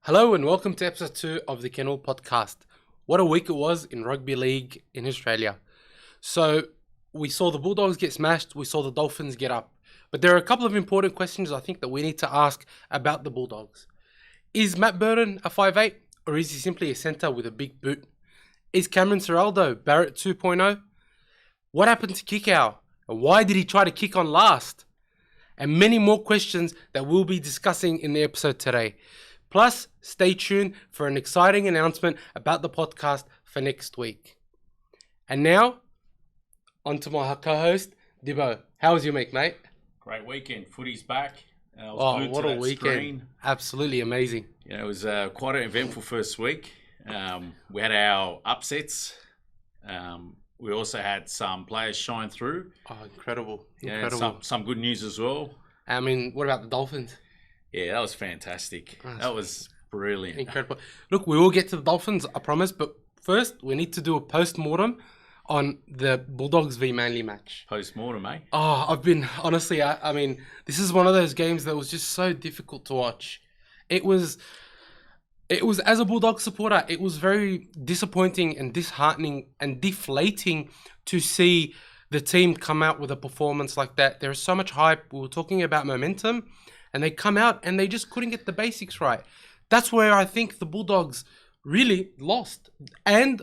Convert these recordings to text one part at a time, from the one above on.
Hello and welcome to episode 2 of the Kennel Podcast. What a week it was in rugby league in Australia. So we saw the Bulldogs get smashed, we saw the Dolphins get up. But there are a couple of important questions I think that we need to ask about the Bulldogs. Is Matt Burton a 5'8", or is he simply a centre with a big boot? Is Cameron Ciraldo Barrett 2.0? What happened to Kikau? And why did he try to kick on last? And many more questions that we'll be discussing in the episode today. Plus, stay tuned for an exciting announcement about the podcast for next week. And now, on to my co-host, Dibbo. How was your week, mate? Great weekend. Footy's back. What a weekend. Screen. Absolutely amazing. Yeah, it was quite an eventful first week. We had our upsets. We also had some players shine through. Oh, incredible. Yeah, some good news as well. I mean, what about the Dolphins? Yeah, that was fantastic. That was brilliant. Incredible. Look, we will get to the Dolphins, I promise. But first, we need to do a post-mortem on the Bulldogs v Manly match. Post-mortem, eh? Oh, I've been, honestly, I mean, this is one of those games that was just so difficult to watch. It was, as a Bulldog supporter, it was very disappointing and disheartening and deflating to see the team come out with a performance like that. There is so much hype. We were talking about momentum, and they come out and they just couldn't get the basics right. That's where I think the Bulldogs really lost. And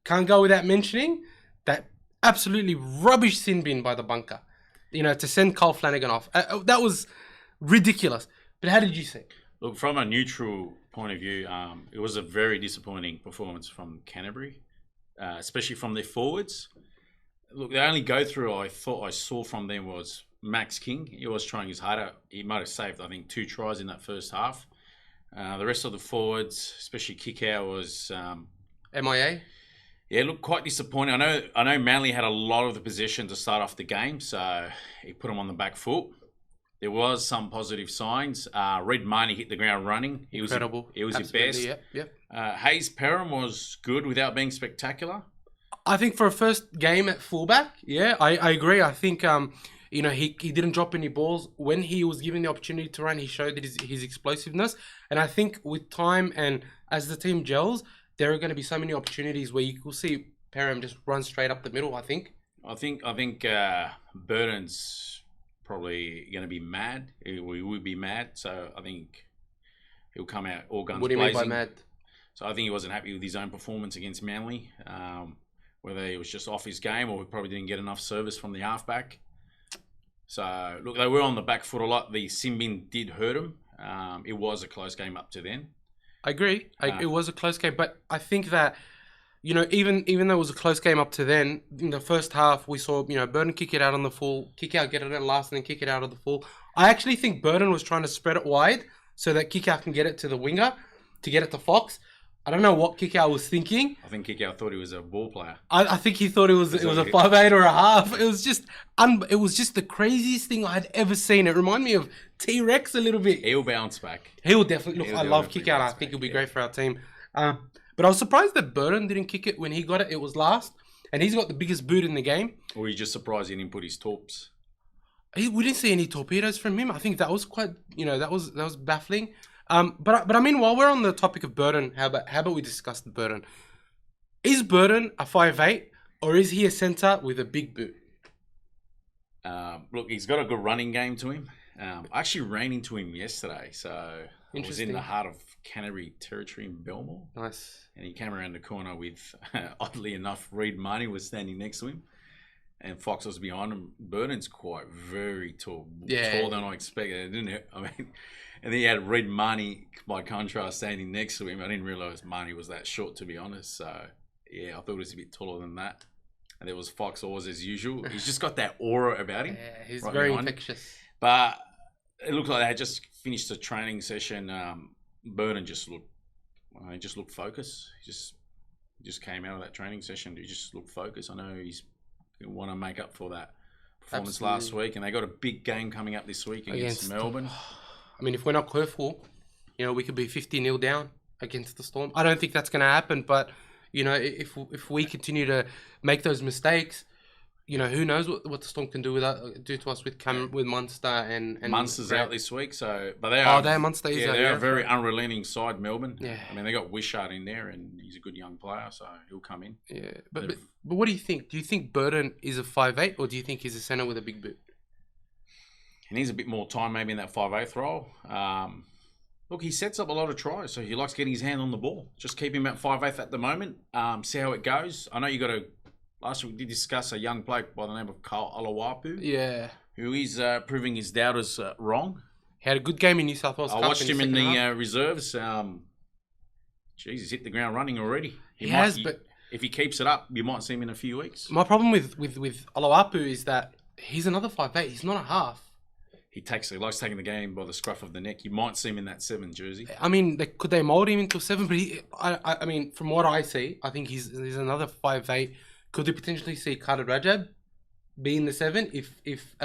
can't go without mentioning that absolutely rubbish sin bin by the bunker. You know, to send Cole Flanagan off. That was ridiculous. But how did you see it? Look, from a neutral point of view, it was a very disappointing performance from Canterbury, especially from their forwards. Look, the only go-through I thought I saw from them was Max King. He was trying his harder. He might have saved, I think, 2 tries in that first half. The rest of the forwards, especially Kikau, was MIA? Yeah, look, quite disappointing. I know Manly had a lot of the possession to start off the game, so he put them on the back foot. There was some positive signs. Red Marnie hit the ground running. Incredible. He was his best. Yep. Hayes Perham was good without being spectacular. I think for a first game at fullback, yeah, I agree. I think he didn't drop any balls. When he was given the opportunity to run, he showed that his explosiveness. And I think with time and as the team gels, there are going to be so many opportunities where you will see Perham just run straight up the middle, I think. I think Burton's probably going to be mad. He would be mad. So I think he'll come out all guns blazing. What do you mean by mad? So I think he wasn't happy with his own performance against Manly. Whether he was just off his game or he probably didn't get enough service from the halfback. So, look, they were on the back foot a lot. The sin bin did hurt him. It was a close game up to then. I agree. It was a close game, but I think that, even though it was a close game up to then, in the first half, we saw, Burton kick it out on the full, Kikau get it in last, and then kick it out of the full. I actually think Burton was trying to spread it wide so that Kikau can get it to the winger, to get it to Fox. I don't know what Kikau was thinking. I think Kikau thought he was a ball player. I think he thought it was a 5'8" or a half. It was just the craziest thing I had ever seen. It reminded me of T-Rex a little bit. He'll bounce back. He'll definitely. Look, I love Kikau, and I think he'll be great for our team. But I was surprised that Burton didn't kick it when he got it. It was last, and he's got the biggest boot in the game. Or were you just surprised he didn't put his torps? We didn't see any torpedoes from him. I think that was quite, that was baffling. But I mean, while we're on the topic of Burton, how about we discuss the Burton? Is Burton a 5'8", or is he a centre with a big boot? Look, he's got a good running game to him. I actually ran into him yesterday, so I was in the heart of Canterbury territory in Belmore. Nice. And he came around the corner with, oddly enough, Reed Marnie was standing next to him, and Fox was behind him. Burton's quite very tall, taller than I expected. And then he had Red Marnie, by contrast, standing next to him. I didn't realise Marnie was that short, to be honest. So, yeah, I thought he was a bit taller than that. And there was Fox always as usual. He's just got that aura about him. Yeah, he's very infectious. But it looked like they had just finished a training session. Burton just looked focused. He just came out of that training session. He just looked focused. I know he's going to want to make up for that performance last week. And they got a big game coming up this week against Melbourne. I mean, if we're not careful, we could be 50-0 down against the Storm. I don't think that's going to happen, but, if we continue to make those mistakes, who knows what the Storm can do do to us with with Munster and Munster's out this week, but they are. are. They're Munster. They're a very unrelenting side, Melbourne. Yeah. I mean, they got Wishart in there, and he's a good young player, so he'll come in. Yeah, but what do you think? Do you think Burton is a 5'8", or do you think he's a centre with a big boot? He needs a bit more time, maybe in that 5'8" role. Look, he sets up a lot of tries, so he likes getting his hand on the ball. Just keep him at 5'8" at the moment. See how it goes. I know you got to. Last week we did discuss a young bloke by the name of Kyle Olawapu. Yeah. Who is proving his doubters wrong. He had a good game in New South Wales Cup. I watched him in the reserves. He's hit the ground running already. But if he keeps it up, you might see him in a few weeks. My problem with Olawapu is that he's another 5'8". He's not a half. He likes taking the game by the scruff of the neck. You might see him in that 7 jersey. I mean, could they mould him into a 7? But I mean, from what I see, I think he's another 5'8". Could they potentially see Carter Rajab be in the 7 if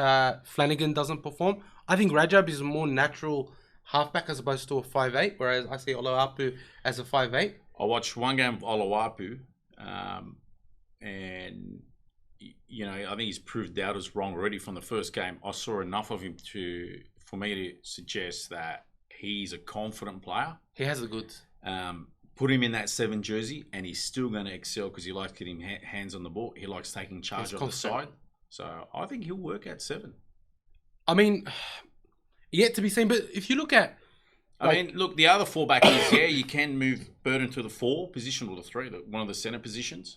Flanagan doesn't perform? I think Rajab is a more natural halfback as opposed to a 5'8", whereas I see Olawapu as a 5'8". I watched one game of Olawapu, and I think he's proved doubters wrong already from the first game. I saw enough of him for me to suggest that he's a confident player. He has the goods. Put him in that 7 jersey, and he's still going to excel because he likes getting hands on the ball. He likes taking charge of the side. So I think he'll work at 7. I mean, yet to be seen. But if you look at... the other fullback is, you can move Burton to the 4 position or the 3, one of the centre positions.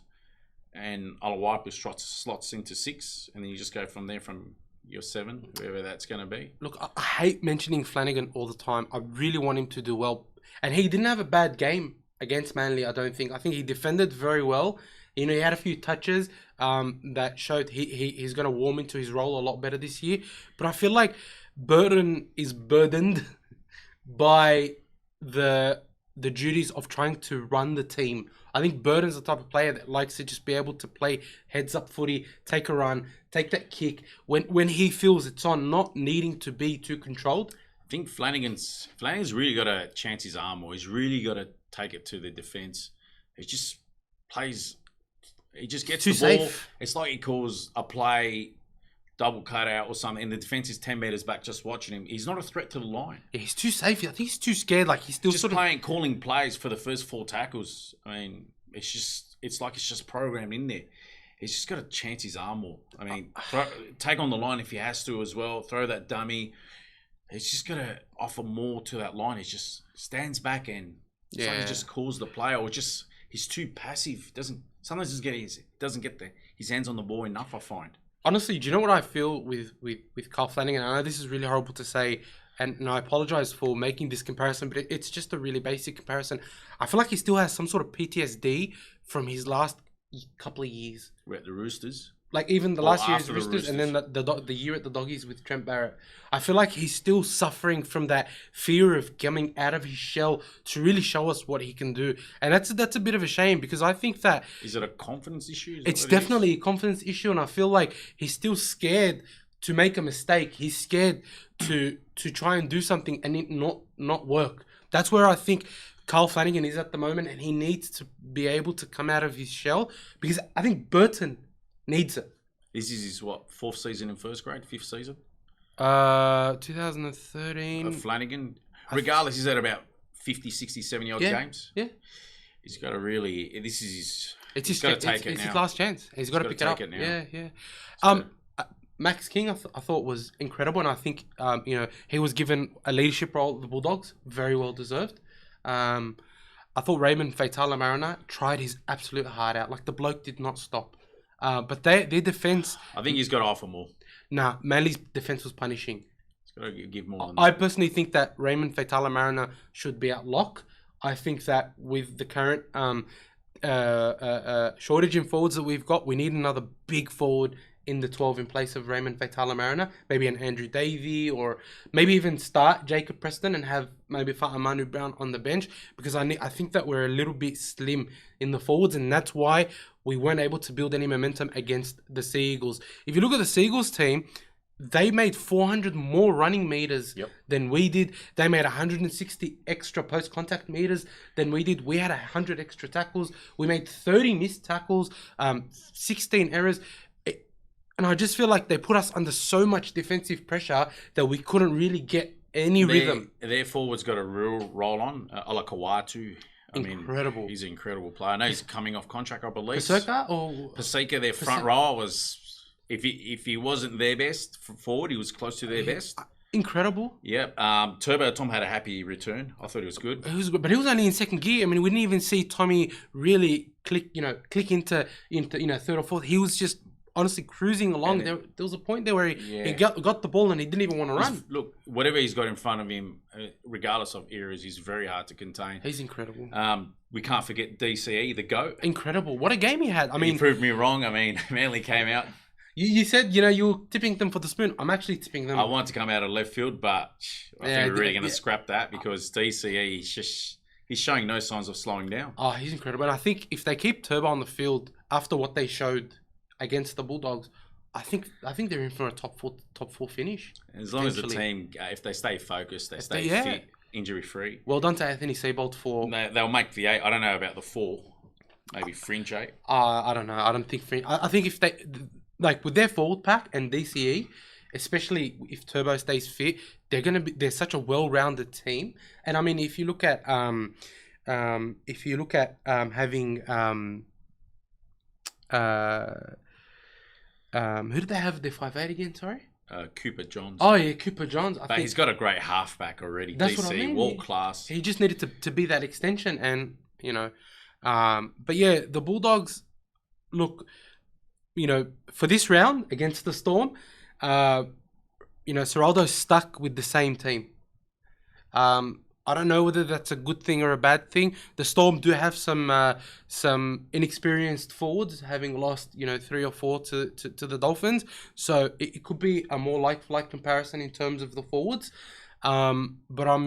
And Olawapu slots into 6, and then you just go from there from your 7, wherever that's going to be. Look, I hate mentioning Flanagan all the time. I really want him to do well. And he didn't have a bad game against Manly, I don't think. I think he defended very well. He had a few touches that showed he's going to warm into his role a lot better this year. But I feel like Burton is burdened by the duties of trying to run the team. I think Burton's the type of player that likes to just be able to play heads-up footy, take a run, take that kick when he feels it's on, not needing to be too controlled. I think Flanagan's really got to chance his arm more. He's really got to take it to the defence. He just plays... He just gets the ball. Safe. It's like he calls a play double cutout or something, and the defence is 10 metres back just watching him. He's not a threat to the line. Yeah, he's too safe. I think he's too scared. Like, he's still just calling plays for the first 4 tackles. I mean, it's like it's just programmed in there. He's just got to chance his arm more. I mean, take on the line if he has to as well. Throw that dummy. He's just got to offer more to that line. He just stands back and he just calls the play, or just he's too passive. Sometimes doesn't get his hands on the ball enough, I find. Honestly, do you know what I feel with Carl Flanagan? I know this is really horrible to say, and I apologize for making this comparison, but it's just a really basic comparison. I feel like he still has some sort of PTSD from his last couple of years. We're at the Roosters. Like, even the last year's Roosters, and then the year at the Doggies with Trent Barrett. I feel like he's still suffering from that fear of coming out of his shell to really show us what he can do. And that's a bit of a shame, because I think that... Is it a confidence issue? It's definitely a confidence issue, and I feel like he's still scared to make a mistake. He's scared to try and do something and it not work. That's where I think Carl Flanagan is at the moment, and he needs to be able to come out of his shell, because I think Burton needs it. This is his, 4th season in first grade, 5th season? 2013. Flanagan. Regardless, he's at about 50, 60, 70 odd games. Yeah. He's got to really... This is his... He's got to take it now. It's his last chance. He's got to pick it up. Yeah. So, Max King, I thought was incredible, and I think he was given a leadership role at the Bulldogs, very well deserved. I thought Raymond Faitala-Mariner tried his absolute heart out. Like, the bloke did not stop. But their defense... I think he's got to offer more. Nah, Manly's defense was punishing. He's got to give more than I personally think that Raymond Faitala-Mariner should be at lock. I think that with the current shortage in forwards that we've got, we need another big forward in the 12 in place of Raymond Faitala-Mariner. Maybe an Andrew Davey, or maybe even start Jacob Preston and have maybe Fa'amanu Brown on the bench, because I think that we're a little bit slim in the forwards, and that's why we weren't able to build any momentum against the Sea Eagles. If you look at the Sea Eagles team, they made 400 more running meters than we did. They made 160 extra post-contact meters than we did. We had 100 extra tackles. We made 30 missed tackles, 16 errors. And I just feel like they put us under so much defensive pressure that we couldn't really get any rhythm. Their forwards got a real roll on. Alakawatu. Incredible. He's an incredible player. I know he's coming off contract, I believe. Paseka, their front row was... If he wasn't their best forward, he was close to their best. Incredible. Yeah. Turbo Tom had a happy return. I thought he was good. He was good, but he was only in second gear. I mean, we didn't even see Tommy really click into third or fourth. He was just honestly cruising along. There was a point there where he got the ball and he didn't even want to run. Look, whatever he's got in front of him, regardless of eras, he's very hard to contain. He's incredible. We can't forget DCE, the GOAT. Incredible. What a game he had. He proved me wrong. I mean, Manly came out. You said, you were tipping them for the spoon. I'm actually tipping them. I want to come out of left field, but I think we're really going to scrap that because DCE, he's showing no signs of slowing down. Oh, he's incredible. And I think if they keep Turbo on the field after what they showed against the Bulldogs, I think they're in for a top four finish. As long as the team, if they stay focused, they stay fit, injury-free. Well done to Anthony Seibold for... They'll make the 8. I don't know about the 4. Maybe fringe 8. I don't know. I don't think fringe... I think if they... Like with their forward pack and DCE, especially if Turbo stays fit, they're such a well-rounded team. And I mean, if you look at having who did they have their 5'8" again? Sorry, Cooper Johns. Oh yeah, Cooper Johns. But he's got a great halfback already. That's DC, what I mean. World class. He just needed to be that extension, and but yeah, the Bulldogs look. For this round against the Storm, Ciraldo's stuck with the same team. I don't know whether that's a good thing or a bad thing. The Storm do have some inexperienced forwards, having lost 3 or 4 to the Dolphins. So it could be a more like comparison in terms of the forwards. But I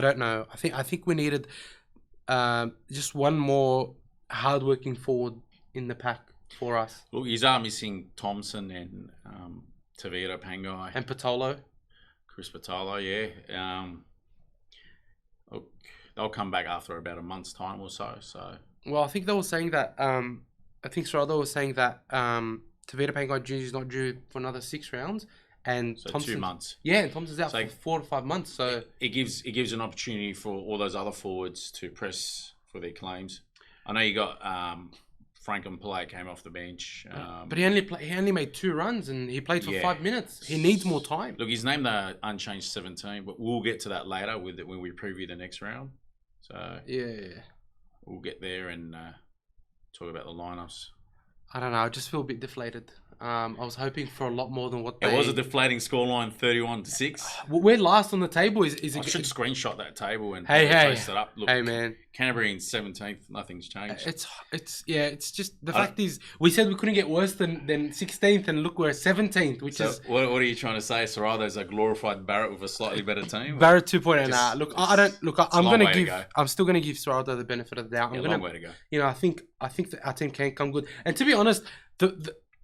don't know. I think we needed just one more hardworking forward in the pack for us. Look, you are missing Thompson and Tavita Pangai. And Patolo. Chris Patolo, yeah. Look, they'll come back after about a month's time or so. Well, I think they were saying that, I think Ciraldo was saying that Tavita Pangai Jr. is not due for another 6 rounds. And so 2 months. Yeah, and Thompson's out for 4 to 5 months. So it gives an opportunity for all those other forwards to press for their claims. I know you got... Franklin Pillay came off the bench. But he only made 2 runs and he played for 5 minutes. He needs more time. Look, he's named the unchanged 17, but we'll get to that later when we preview the next round. So yeah, we'll get there and talk about the lineups. I don't know. I just feel a bit deflated. I was hoping for a lot more than what It was a deflating scoreline, 31-6. We're last on the table. I should screenshot that table and post it up. Look, hey man, Canterbury in 17th. Nothing's changed. It's just the fact is we said we couldn't get worse than 16th, and look, we're 17th, which is. What are you trying to say? Ciraldo's a glorified Barrett with a slightly better team. Barrett 2.0. Nah, look, I don't look. I'm still gonna give Ciraldo the benefit of the doubt. Long way to go. I think that our team can come good. And to be honest,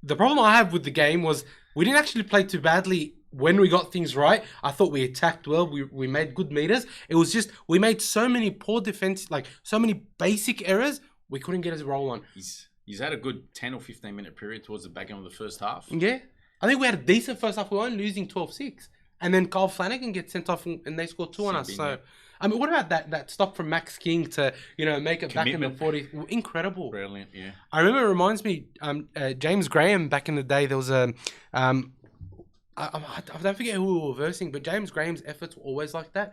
the problem I have with the game was we didn't actually play too badly when we got things right. I thought we attacked well. We made good meters. It was just we made so many poor defense, like so many basic errors. We couldn't get a roll on. He's had a good 10 or 15 minute period towards the back end of the first half. Yeah. I think we had a decent first half. We weren't losing 12-6. And then Kyle Flanagan gets sent off and they scored 2 on us. So, I mean, what about that stop from Max King to, make it back in the 40s? Incredible. Brilliant, yeah. I remember it reminds me, James Graham back in the day, there was a, I don't forget who we were versing, but James Graham's efforts were always like that.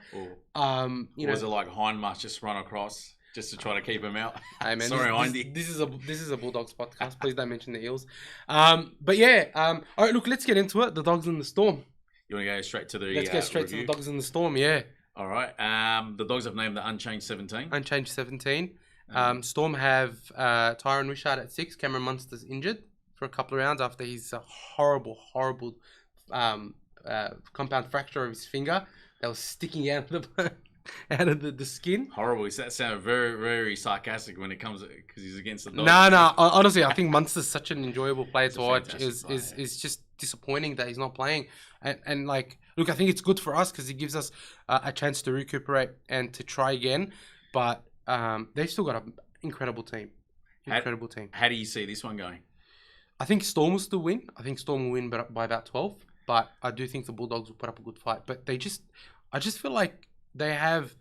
Was it like Hindmarch just run across just to try to keep him out? Hey man, sorry, Hindy. This is a Bulldogs podcast. Please don't mention the Eels. But yeah, all right, look, let's get into it. The Dogs and the Storm. You want to go straight to the Let's get straight review? to the Dogs and the Storm, yeah. All right. The Dogs have named the unchanged 17. Unchanged 17. Storm have Tyron Wishart at 6. Cameron Munster's injured for a couple of rounds after his horrible compound fracture of his finger that was sticking out of the skin. Horrible. That sounded very, very sarcastic when it comes because he's against the Dogs. No. Honestly, I think Munster's such an enjoyable player to watch. It's just disappointing that he's not playing. And look, I think it's good for us because it gives us a chance to recuperate and to try again. But they've still got an incredible team. How do you see this one going? I think Storm will still win. I think Storm will win by about 12. But I do think the Bulldogs will put up a good fight. But I just feel like they have,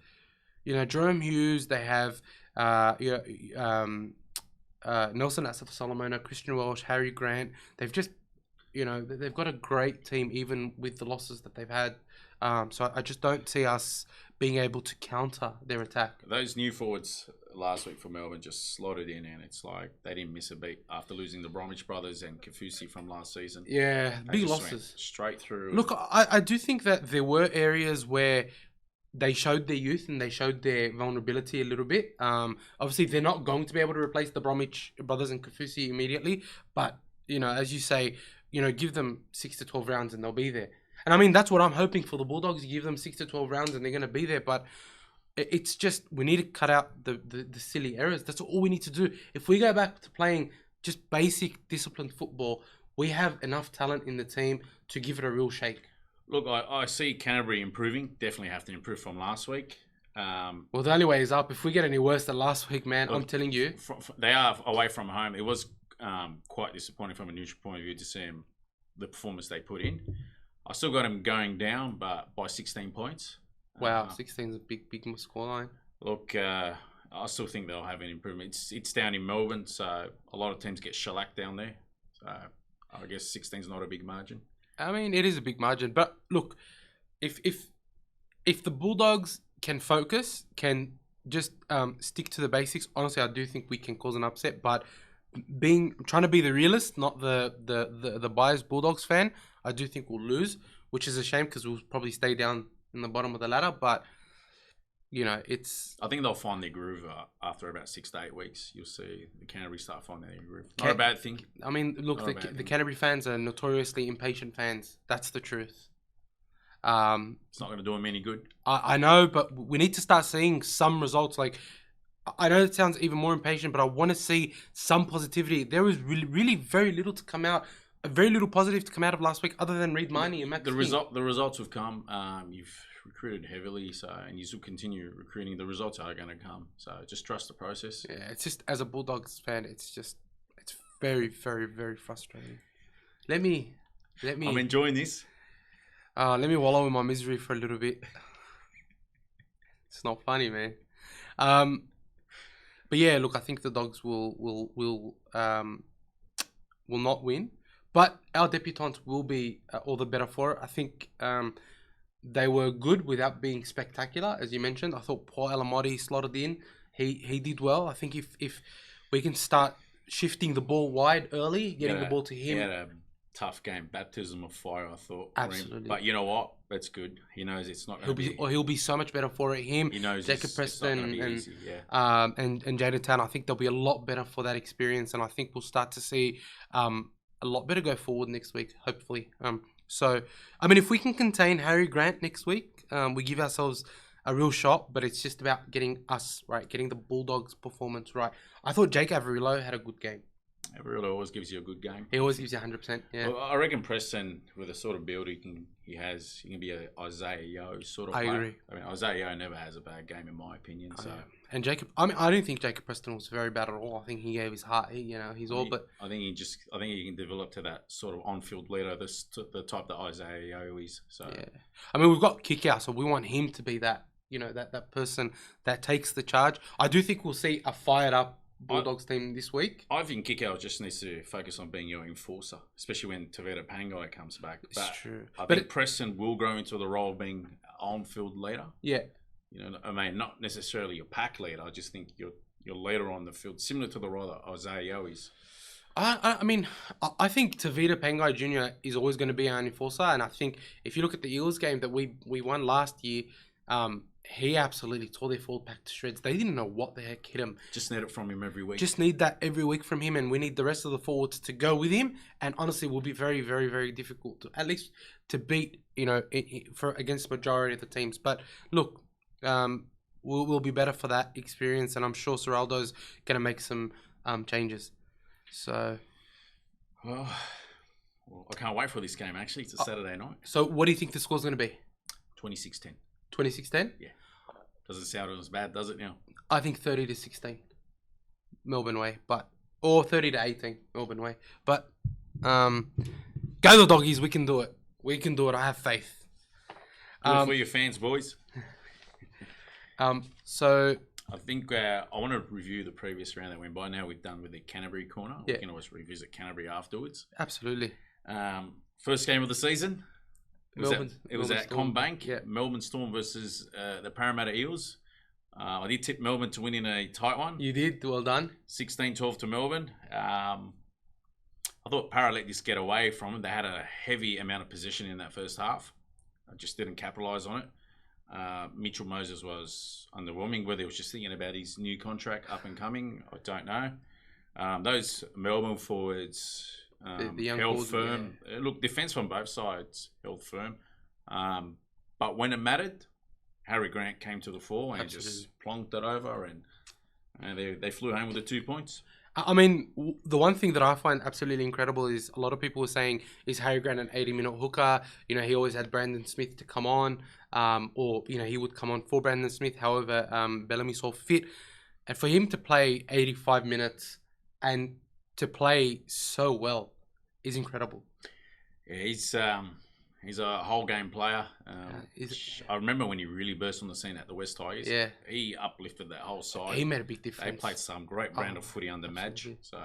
Jerome Hughes. They have, Nelson Asaf-Solomona, Christian Welsh, Harry Grant. They've just, they've got a great team even with the losses that they've had. So I just don't see us being able to counter their attack. Those new forwards last week for Melbourne just slotted in, and it's like they didn't miss a beat after losing the Bromwich brothers and Kafusi from last season. Yeah, They big just losses. went straight through. Look, I do think that there were areas where they showed their youth and they showed their vulnerability a little bit. Obviously, they're not going to be able to replace the Bromwich brothers and Kafusi immediately. But, as you say, give them 6 to 12 rounds and they'll be there. And I mean, that's what I'm hoping for the Bulldogs. You give them 6 to 12 rounds and they're going to be there. But it's just, we need to cut out the silly errors. That's all we need to do. If we go back to playing just basic disciplined football, we have enough talent in the team to give it a real shake. Look, I see Canterbury improving. Definitely have to improve from last week. Well, the only way is up. If we get any worse than last week, man, I'm telling you. They are away from home. It was quite disappointing from a neutral point of view to see the performance they put in. I still got them going down, but by 16 points. Wow, 16 is a big scoreline. Look, I still think they'll have an improvement. It's down in Melbourne, so a lot of teams get shellacked down there. So I guess 16 is not a big margin. I mean, it is a big margin, but look, if the Bulldogs can focus, can just stick to the basics, honestly, I do think we can cause an upset. But trying to be the realist, not the biased Bulldogs fan, I do think we'll lose, which is a shame because we'll probably stay down in the bottom of the ladder. But it's. I think they'll find their groove after about 6 to 8 weeks. You'll see the Canterbury start finding their groove. Not a bad thing. I mean, look, the Canterbury fans are notoriously impatient fans. That's the truth. It's not going to do them any good. I know, but we need to start seeing some results. Like, I know it sounds even more impatient, but I want to see some positivity. There was really very little to come out. Very little positive to come out of last week, other than Reid Miney and Max. The results have come. You've recruited heavily, and you still continue recruiting. The results are going to come. So just trust the process. Yeah, it's just, as a Bulldogs fan, it's very, very, very frustrating. Let me. I'm enjoying this. Let me wallow in my misery for a little bit. It's not funny, man. But yeah, look, I think the Dogs will not win. But our debutants will be all the better for it. I think they were good without being spectacular, as you mentioned. I thought Paul Alamotti slotted in. He did well. I think if we can start shifting the ball wide early, getting the ball to him. He had a tough game, baptism of fire, I thought. Absolutely. But you know what? That's good. He knows it's not going to be. He'll be so much better for it. Him, he knows Jacob Preston, and Jaden Tan. I think they'll be a lot better for that experience, and I think we'll start to see a lot better go forward next week, hopefully. So, I mean, if we can contain Harry Grant next week, we give ourselves a real shot, but it's just about getting us right, getting the Bulldogs' performance right. I thought Jake Averillo had a good game. Averillo always gives you a good game. He always gives you 100%, yeah. Well, I reckon Preston, with the sort of build he can be an Isaiah Yeo sort of player. I agree. I mean, Isaiah Yeo never has a bad game, in my opinion. So. And Jacob, I mean, I don't think Jacob Preston was very bad at all. I think he gave his heart. He's all. But I think he can develop to that sort of on-field leader, the type that Isaiah Yeo is. So yeah, I mean, we've got Kikau, so we want him to be that. That person that takes the charge. I do think we'll see a fired up Bulldogs team this week. I think Kikau just needs to focus on being your enforcer, especially when Tavita Pangai comes back. It's true. I think Preston will grow into the role of being on-field leader. Yeah. I mean, not necessarily your pack leader. I just think you're leader on the field, similar to the role that Isaiah Yeo is. I mean, I think Tavita Pangai Jr. is always going to be our enforcer, and I think if you look at the Eels game that we won last year, he absolutely tore their forward pack to shreds. They didn't know what the heck hit him. Just need it from him every week. Just need that every week from him, and we need the rest of the forwards to go with him. And honestly, it will be very, very, very difficult to, at least to beat, against the majority of the teams. But look, we'll be better for that experience, and I'm sure Ciraldo's going to make some changes. So, well, I can't wait for this game. Actually, it's a Saturday night. So, what do you think the score's going to be? 26-10. 26-10? Yeah. Doesn't sound as bad, does it now? I think 30-16. Melbourne way, but Or 30-18, Melbourne way. But go the Doggies. We can do it. We can do it. I have faith. For your fans, boys. So I think I want to review the previous round that went by. Now we've done with the Canterbury corner. Yeah. We can always revisit Canterbury afterwards. Absolutely. First game of the season. It was at Combank. Yeah. Melbourne Storm versus the Parramatta Eels. I did tip Melbourne to win in a tight one. You did. Well done. 16-12 to Melbourne. I thought Parra let this get away from them. They had a heavy amount of possession in that first half. I just didn't capitalise on it. Mitchell Moses was underwhelming. Whether he was just thinking about his new contract up and coming, I don't know. Those Melbourne forwards the young held forwards, firm. Look, defence from both sides held firm. But when it mattered, Harry Grant came to the fore and just plonked it over, and they flew home with the 2 points. I mean, the one thing that I find absolutely incredible is a lot of people were saying, is Harry Grant an 80-minute hooker? You know, he always had Brandon Smith to come on, or, you know, he would come on for Brandon Smith, however Bellamy saw fit. And for him to play 85 minutes and to play so well is incredible. Yeah, he's a whole game player. I remember when he really burst on the scene at the West Tigers. Yeah. He uplifted that whole side. He made a big difference. They played some great brand of footy under Madge. So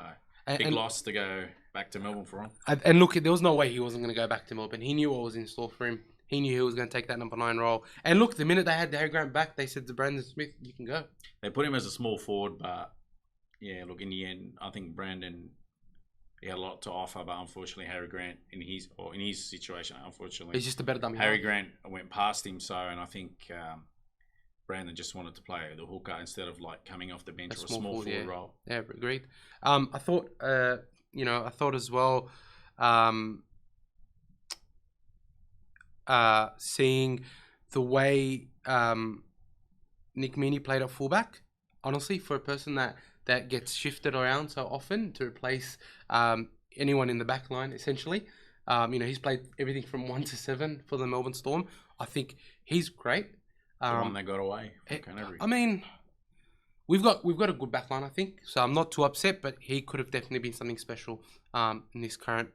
big and loss to go back to Melbourne for him. And look, there was no way he wasn't going to go back to Melbourne. He knew what was in store for him. He knew he was going to take that number 9 role. And look, the minute they had Harry Grant back, they said to Brandon Smith, you can go. They put him as a small forward, but yeah, look, in the end, I think Brandon, he had a lot to offer, but unfortunately, Harry Grant in his situation, unfortunately, he's just a better dummy. Harry Grant went past him, and I think Brandon just wanted to play the hooker instead of like coming off the bench or a small forward role. Yeah, agreed. I thought, I thought as well, seeing the way Nick Meaney played at fullback, honestly, for a person that gets shifted around so often to replace anyone in the back line, essentially. He's played everything from 1 to 7 for the Melbourne Storm. I think he's great. The one that got away from Canterbury. I mean, we've got a good back line, I think. So I'm not too upset, but he could have definitely been something special in this current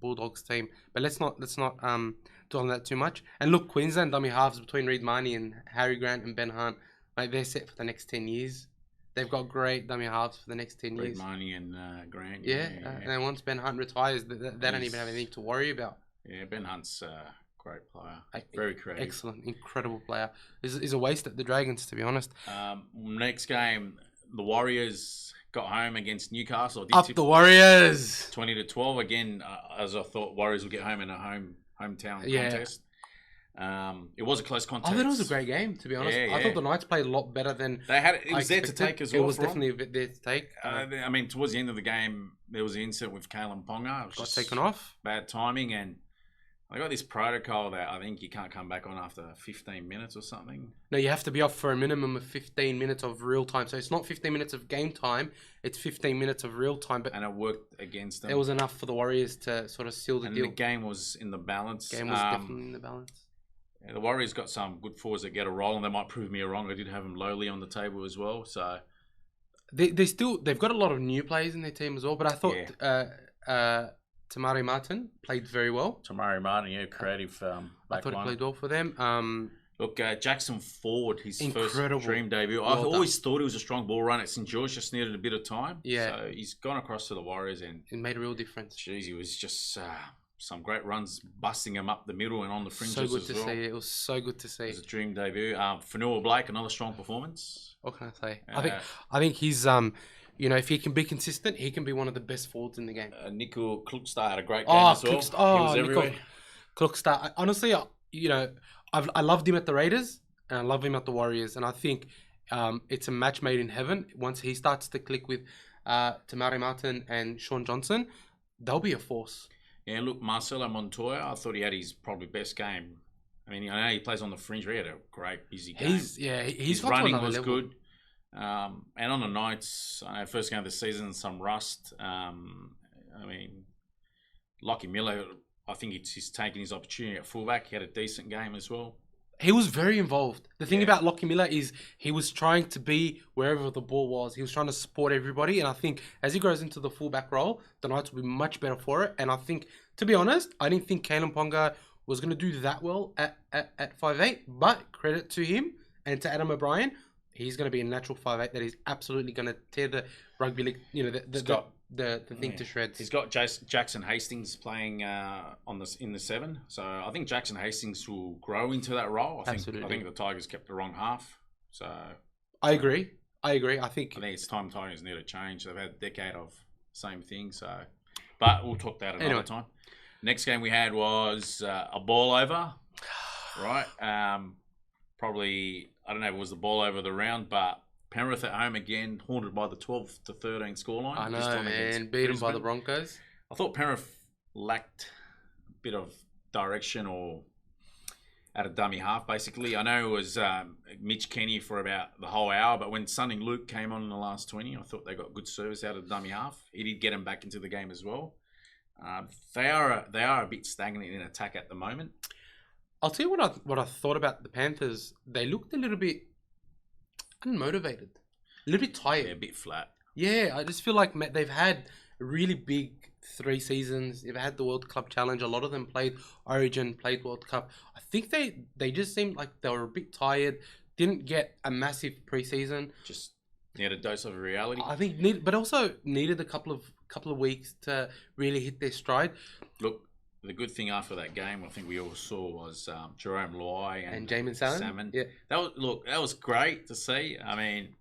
Bulldogs team. But let's not dwell on that too much. And look, Queensland dummy halves between Reid Marnie and Harry Grant and Ben Hunt, mate, they're set for the next 10 years. They've got great dummy halves for the next 10 years. Reid Marnie and Grant. Yeah. And then once Ben Hunt retires, they don't even have anything to worry about. Yeah, Ben Hunt's a great player. Very creative. Excellent, incredible player. Is a waste at the Dragons, to be honest. Next game, the Warriors got home against Newcastle. The Warriors! 20-12. Again, as I thought, Warriors would get home in a hometown contest. It was a close contest. I thought it was a great game, to be honest. Yeah. I thought the Knights played a lot better than they had. It was there to take as well. It was definitely there to take. I mean, towards the end of the game, there was an incident with Kalen Ponga. Got taken off. Bad timing, and I got this protocol that I think you can't come back on after 15 minutes or something. No, you have to be off for a minimum of 15 minutes of real time. So it's not 15 minutes of game time; it's 15 minutes of real time. But and it worked against them. It was enough for the Warriors to sort of seal the deal. And the game was in the balance. Game was definitely in the balance. Yeah, the Warriors got some good forwards that get a roll, and they might prove me wrong. I did have them lowly on the table as well. So they've got a lot of new players in their team as well. But I thought Tamari Martin played very well. Tamari Martin, creative back I thought line. he played well for them. Look, Jackson Ford, his Incredible. first dream debut. I always thought he was a strong ball runner at St. George, just needed a bit of time. Yeah. So he's gone across to the Warriors and it made a real difference. Jeez, he was just some great runs, busting him up the middle and on the fringes so good as to well. see. It was so good to see. It was a dream debut. Fanua Blake, another strong performance. What can I say? I think he's if he can be consistent, he can be one of the best forwards in the game. Nico Klukstad had a great game as well. He was everywhere. Klukstad. Honestly, I loved him at the Raiders and I love him at the Warriors, and I think it's a match made in heaven. Once he starts to click with Tamari Martin and Sean Johnson, they'll be a force. Yeah, look, Marcelo Montoya, I thought he had his probably best game. I mean, I know he plays on the fringe, but he had a great, busy game. His running was good. And on the Knights, first game of the season, some rust. I mean, Lockie Miller, I think he's taken his opportunity at fullback. He had a decent game as well. He was very involved. The thing about Lockie Miller is he was trying to be wherever the ball was. He was trying to support everybody. And I think as he grows into the fullback role, the Knights will be much better for it. And I think, to be honest, I didn't think Kalen Ponga was going to do that well at 5'8". But credit to him and to Adam O'Brien, he's going to be a natural 5'8" that is absolutely going to tear the rugby league, the thing to shreds. He's got Jackson Hastings playing in the 7, so I think Jackson Hastings will grow into that role. I think the Tigers kept the wrong half. So I agree. I think it's time Tigers need to change. They've had a decade of same thing. So, but we'll talk that another time. Next game we had was a ball over, right? Probably I don't know if it was the ball over the round, but Penrith at home again, haunted by the 12-13 scoreline. I know, man. Beaten by the Broncos. I thought Penrith lacked a bit of direction or at a dummy half, basically. I know it was Mitch Kenny for about the whole hour, but when Sonny Luke came on in the last 20, I thought they got good service out of the dummy half. He did get him back into the game as well. They are a bit stagnant in attack at the moment. I'll tell you what I thought about the Panthers. They looked a little bit unmotivated, a little bit tired, a bit flat. Yeah, I just feel like they've had really big 3 seasons. They've had the World Cup challenge. A lot of them played Origin, played World Cup. I think they just seemed like they were a bit tired. Didn't get a massive preseason. Just need a dose of reality. I think but also needed a couple of weeks to really hit their stride. Look, the good thing after that game, I think we all saw, was Jerome Luai and Jamin Salmon. Yeah, that was great to see. I mean,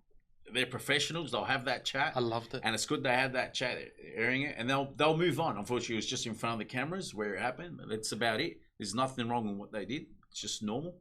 they're professionals; they'll have that chat. I loved it, and it's good they had that chat, airing it, and they'll move on. Unfortunately, it was just in front of the cameras where it happened. That's about it. There's nothing wrong with what they did. It's just normal.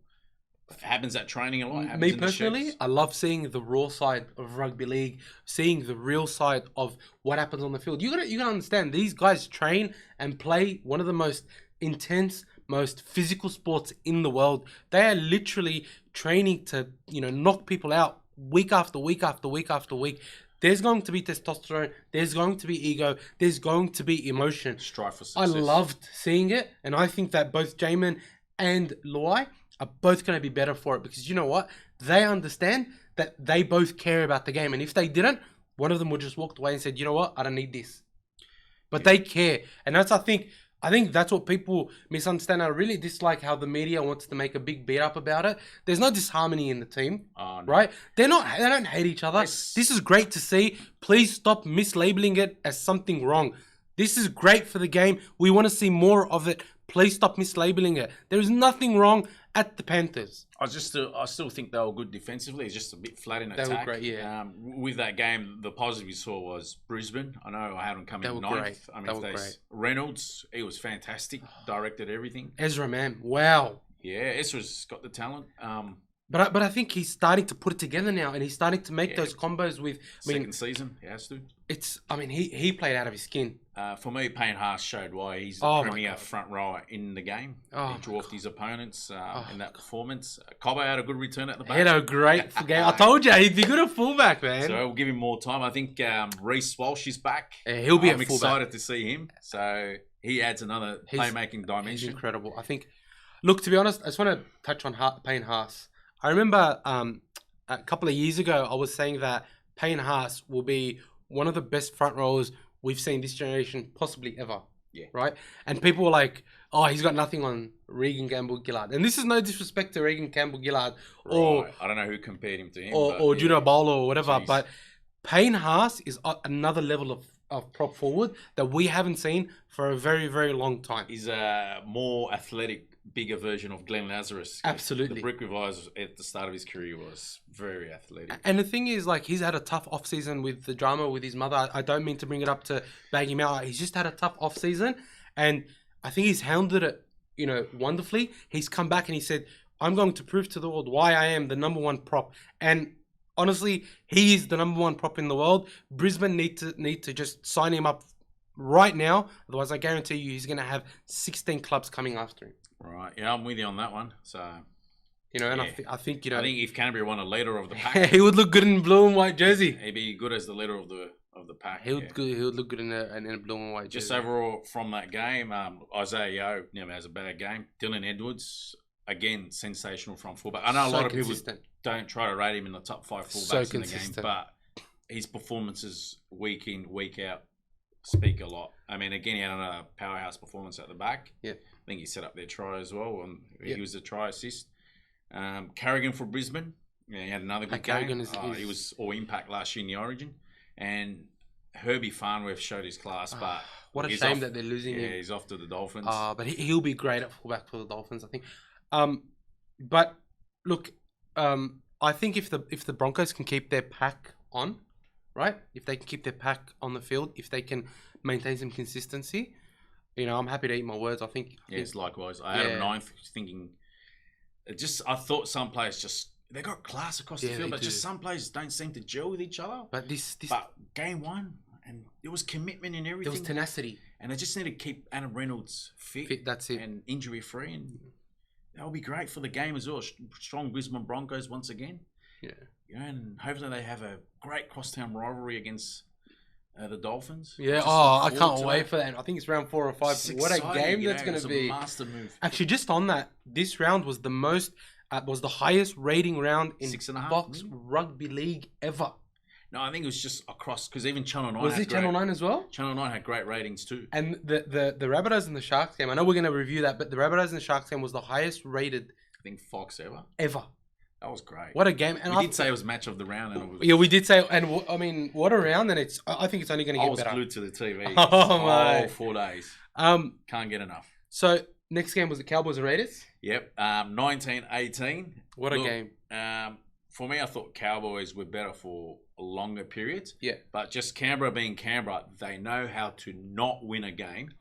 It happens at training a lot. Me personally, I love seeing the raw side of rugby league, seeing the real side of what happens on the field. You gotta understand, these guys train and play one of the most intense, most physical sports in the world. They are literally training to, knock people out week after week after week after week. There's going to be testosterone. There's going to be ego. There's going to be emotion. Strive for success. I loved seeing it, and I think that both Jamin and Luai are both going to be better for it, because you know what? They understand that they both care about the game. And if they didn't, one of them would just walked away and said, you know what? I don't need this. But they care. And I think that's what people misunderstand. I really dislike how the media wants to make a big beat up about it. There's no disharmony in the team, right? They don't hate each other. This is great to see. Please stop mislabeling it as something wrong. This is great for the game. We want to see more of it. Please stop mislabeling it. There is nothing wrong at the Panthers. I still think they were good defensively. It's just a bit flat in attack. They were great, yeah. With that game, the positive you saw was Brisbane. I know I had them coming in 9th. Great. They were great. Reynolds, he was fantastic. Directed everything. Ezra, man, wow. Yeah, Ezra's got the talent. But I think he's starting to put it together now, and he's starting to make those combos with. Second season, he has to. He played out of his skin. For me, Payne Haas showed why he's the premier front rower in the game. He dwarfed his opponents in that performance. Cobbo had a good return at the back. He had a great game. I told you, he'd be good at fullback, man. So we'll give him more time. I think Reece Walsh is back. He'll be I'm excited to see him. So he adds another playmaking dimension. He's incredible. I think, look, to be honest, I just want to touch on Payne Haas. I remember a couple of years ago, I was saying that Payne Haas will be one of the best front rowers we've seen this generation possibly ever. Yeah. Right? And people were like, oh, he's got nothing on Regan Campbell-Gillard. And this is no disrespect to Regan Campbell-Gillard or I don't know who compared him to him. Or Juno Bowler or whatever. Jeez. But Payne Haas is another level of prop forward that we haven't seen for a very, very long time. He's a more athletic, bigger version of Glenn Lazarus. Absolutely. The Brick Revise at the start of his career was very athletic. And the thing is, like, he's had a tough off-season with the drama with his mother. I don't mean to bring it up to bag him out. He's just had a tough off-season, and I think he's handled it, wonderfully. He's come back and he said, I'm going to prove to the world why I am the number one prop. And honestly, he is the number one prop in the world. Brisbane need to just sign him up right now. Otherwise, I guarantee you he's going to have 16 clubs coming after him. Right, yeah, I'm with you on that one. So, and I think I think if Canterbury won a leader of the pack, he would look good in blue and white jersey. He'd be good as the leader of the pack. He would look good in a blue and white jersey. Just overall from that game, Isaiah Yeo never has a bad game. Dylan Edwards, again, sensational from fullback. I know a lot of people don't try to rate him in the top 5 fullbacks in the game, but his performances week in, week out speak a lot. I mean, again, he had a powerhouse performance at the back. Yeah. I think he set up their try as well, and he was a try assist. Carrigan for Brisbane. Yeah, he had another good game. He was all impact last year in the Origin. And Herbie Farnworth showed his class, but... What a shame that they're losing him. Yeah, he's off to the Dolphins. But he'll be great at fullback for the Dolphins, I think. But look, I think if the Broncos can keep their pack on, right? If they can keep their pack on the field, if they can maintain some consistency, I'm happy to eat my words. I think. Yes, likewise. I had him 9th, thinking. I thought some players they got class across the field, but just some players don't seem to gel with each other. But but game 1, and there was commitment in everything. There was tenacity, and they just need to keep Adam Reynolds fit. That's it, and injury free, and that'll be great for the game as well. Strong Brisbane Broncos once again. Yeah, and hopefully they have a great crosstown rivalry against the Dolphins. Yeah, I can't wait for that. I think it's round 4 or 5. What a game that's going to be! It's a master move. Actually, just on that, this round was the highest rating round in 6.5 Fox Rugby League ever. No, I think it was just across, because even Channel 9 was it Channel 9 as well? Channel 9 had great ratings too. And the Rabbitohs and the Sharks game, I know we're going to review that, but the Rabbitohs and the Sharks game was the highest rated. I think Fox ever. That was great. What a game! And we did say it was match of the round, and it was. Yeah, we did say, and I mean, what a round! And I think it's only going to get better. I was glued to the TV. Oh my! 4 days. Can't get enough. So next game was the Cowboys and Raiders. Yep. 19-18. What a game! For me, I thought Cowboys were better for longer periods. Yeah. But just Canberra being Canberra, they know how to not win a game.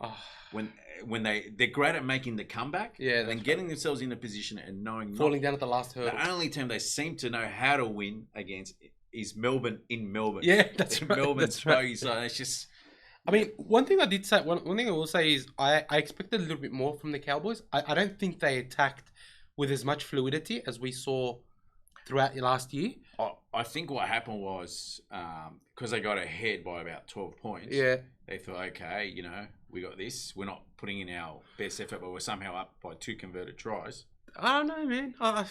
When they're great at making the comeback. Yeah. And getting themselves in a position and knowing falling down at the last hurdle. The only team they seem to know how to win against is Melbourne in Melbourne. Yeah, that's right. Melbourne's right. So it's just. I mean, one thing I did say, one thing I will say is I expected a little bit more from the Cowboys. I don't think they attacked with as much fluidity as we saw throughout last year. I think what happened was because they got ahead by about 12 points. Yeah. They thought, okay, we got this. We're not putting in our best effort, but we're somehow up by 2 converted tries. I don't know, man. I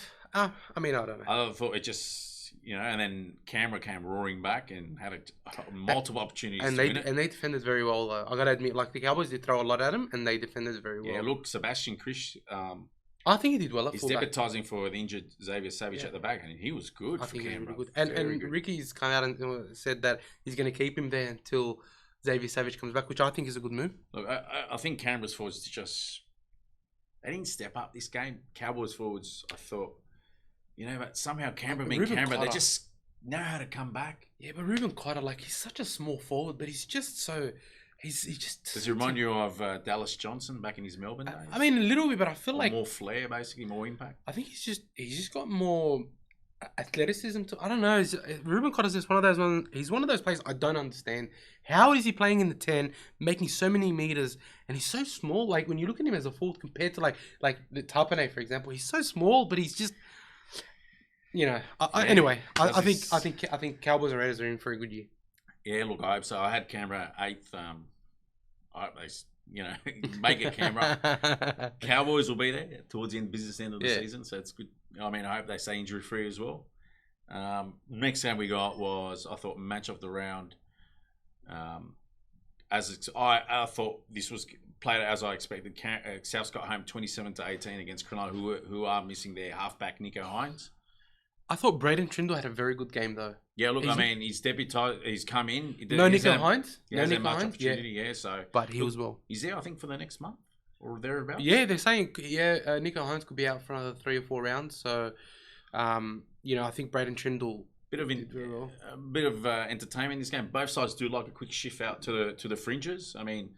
mean, I don't know. I thought it just, and then Canberra came roaring back and had multiple opportunities to win it. And they defended very well, though. I got to admit, like the Cowboys did throw a lot at them, and they defended very well. Yeah, look, Sebastian Krish. I think he did well at he's fullback. He's deputising for the injured Xavier Savage at the back, and he was good. I think he was really good. And Ricky's come out and said that he's going to keep him there until Xavier Savage comes back, which I think is a good move. Look, I think Canberra's forwards they didn't step up this game. Cowboys forwards, I thought, but somehow Canberra being Canberra, they just know how to come back. Yeah, but Ruben Cotter, he's such a small forward, but he's just so. He's just. Does he remind you of Dallas Johnson back in his Melbourne days? I mean, a little bit, but I feel like more flair, basically, more impact. I think he's just got more athleticism. I don't know. Ruben Cotter's just one of those ones. He's one of those players I don't understand. How is he playing in the 10, making so many meters, and he's so small? Like when you look at him as a forward compared to like the Tapane, for example, he's so small, but he's just. Anyway, I think Cowboys and Raiders are in for a good year. Yeah, look, I hope so. I had Canberra 8th. I hope they, make it Canberra. Cowboys will be there towards the business end of the season, so it's good. I mean, I hope they stay injury free as well. Next game we got was, I thought, match of the round. I thought this was played as I expected. South got home 27-18 against Cronulla, who are missing their halfback Nico Hines. I thought Braden Trindle had a very good game, though. Yeah, look, he's deputised. He's come in. No Nico Hines? No Nico Hines? Opportunity, yeah. So, but he was well. He's there, I think, for the next month or thereabouts. Yeah, they're saying, Nico Hines could be out for another 3 or 4 rounds. So, I think Braden Trindle did very well. A bit of entertainment in this game. Both sides do like a quick shift out to the fringes. I mean,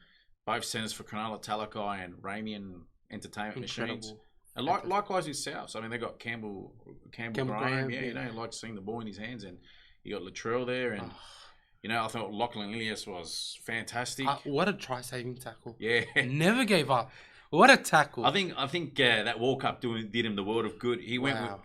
both centres for Cronulla, Talakai and Ramian entertainment machines. And likewise with Souths. I mean, they got Campbell Graham. Yeah, like seeing the ball in his hands, and you got Latrell there, and I thought Lachlan Ilias was fantastic. What a try-saving tackle! Yeah, never gave up. What a tackle! I think that walk up did him the world of good. He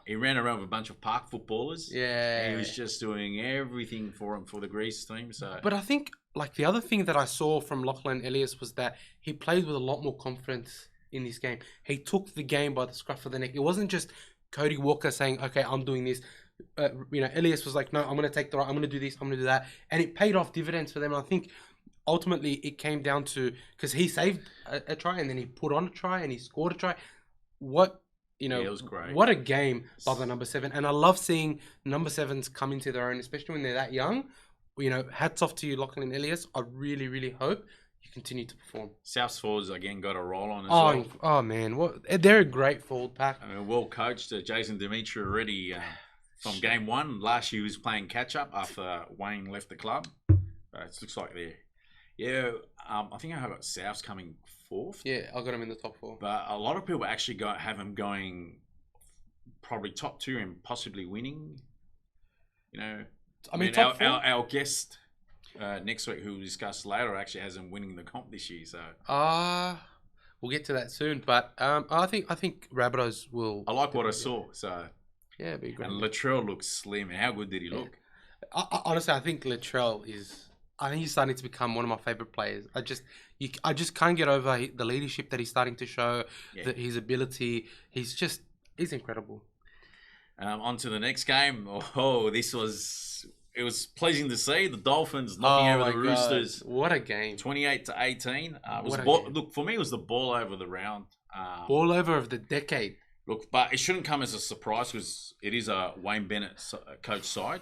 he ran around with a bunch of park footballers. Yeah, and he was just doing everything for him for the Greece team. So, but I think the other thing that I saw from Lachlan Ilias was that he played with a lot more confidence in this game. He took the game by the scruff of the neck. It wasn't just Cody Walker saying, "Okay, I'm doing this." Elias was like, "No, I'm going to take the right. I'm going to do this. I'm going to do that," and it paid off dividends for them. And I think ultimately it came down to because he saved a try and then he put on a try and he scored a try. It was great. What a game by the number 7. And I love seeing number 7s come into their own, especially when they're that young. Hats off to you, Lachlan Elias. I really, really hope you continue to perform. South's forwards again got a roll on as well. Oh man, they're a great forward pack. I mean, well coached. Jason Dimitri already from game 1. Last year he was playing catch up after Wayne left the club. It looks like they're. Yeah, I think I have South's coming 4th. Yeah, I got him in the top 4. But a lot of people actually have him going probably top 2 and possibly winning. Top 4? Our guest next week, who we'll discuss later, actually has him winning the comp this year. So we'll get to that soon. But I think Rabbitohs will. I like what I saw. So yeah, it'd be great. And Latrell looks slim. And how good did he look? Honestly, I think Latrell is. I think he's starting to become one of my favorite players. I just can't get over the leadership that he's starting to show, his ability. He's incredible. On to the next game. It was pleasing to see the Dolphins knocking over the Roosters. What a game! 28-18. Look, for me, it was the ball over the round. Ball over of the decade. Look, but it shouldn't come as a surprise because it is a Wayne Bennett coach side.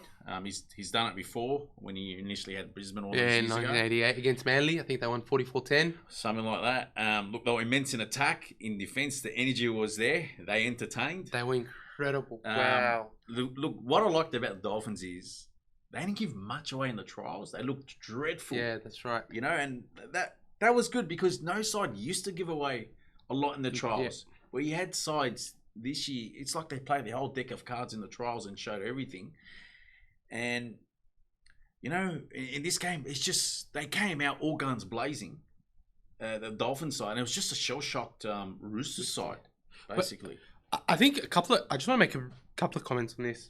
He's done it before when he initially had Brisbane all those years ago. 1988 against Manly. I think they won 44-10. Something like that. Look, they were immense in attack. In defence, the energy was there. They entertained. They were incredible. Wow. Look, what I liked about the Dolphins is they didn't give much away in the trials. They looked dreadful. Yeah, that's right. And that was good because no side used to give away a lot in the trials. Yeah. Where you had sides this year, it's like they played the whole deck of cards in the trials and showed everything. And, in this game, it's just, they came out all guns blazing, the Dolphins side. And it was just a shell-shocked Roosters side, basically. But I think I just want to make a couple of comments on this.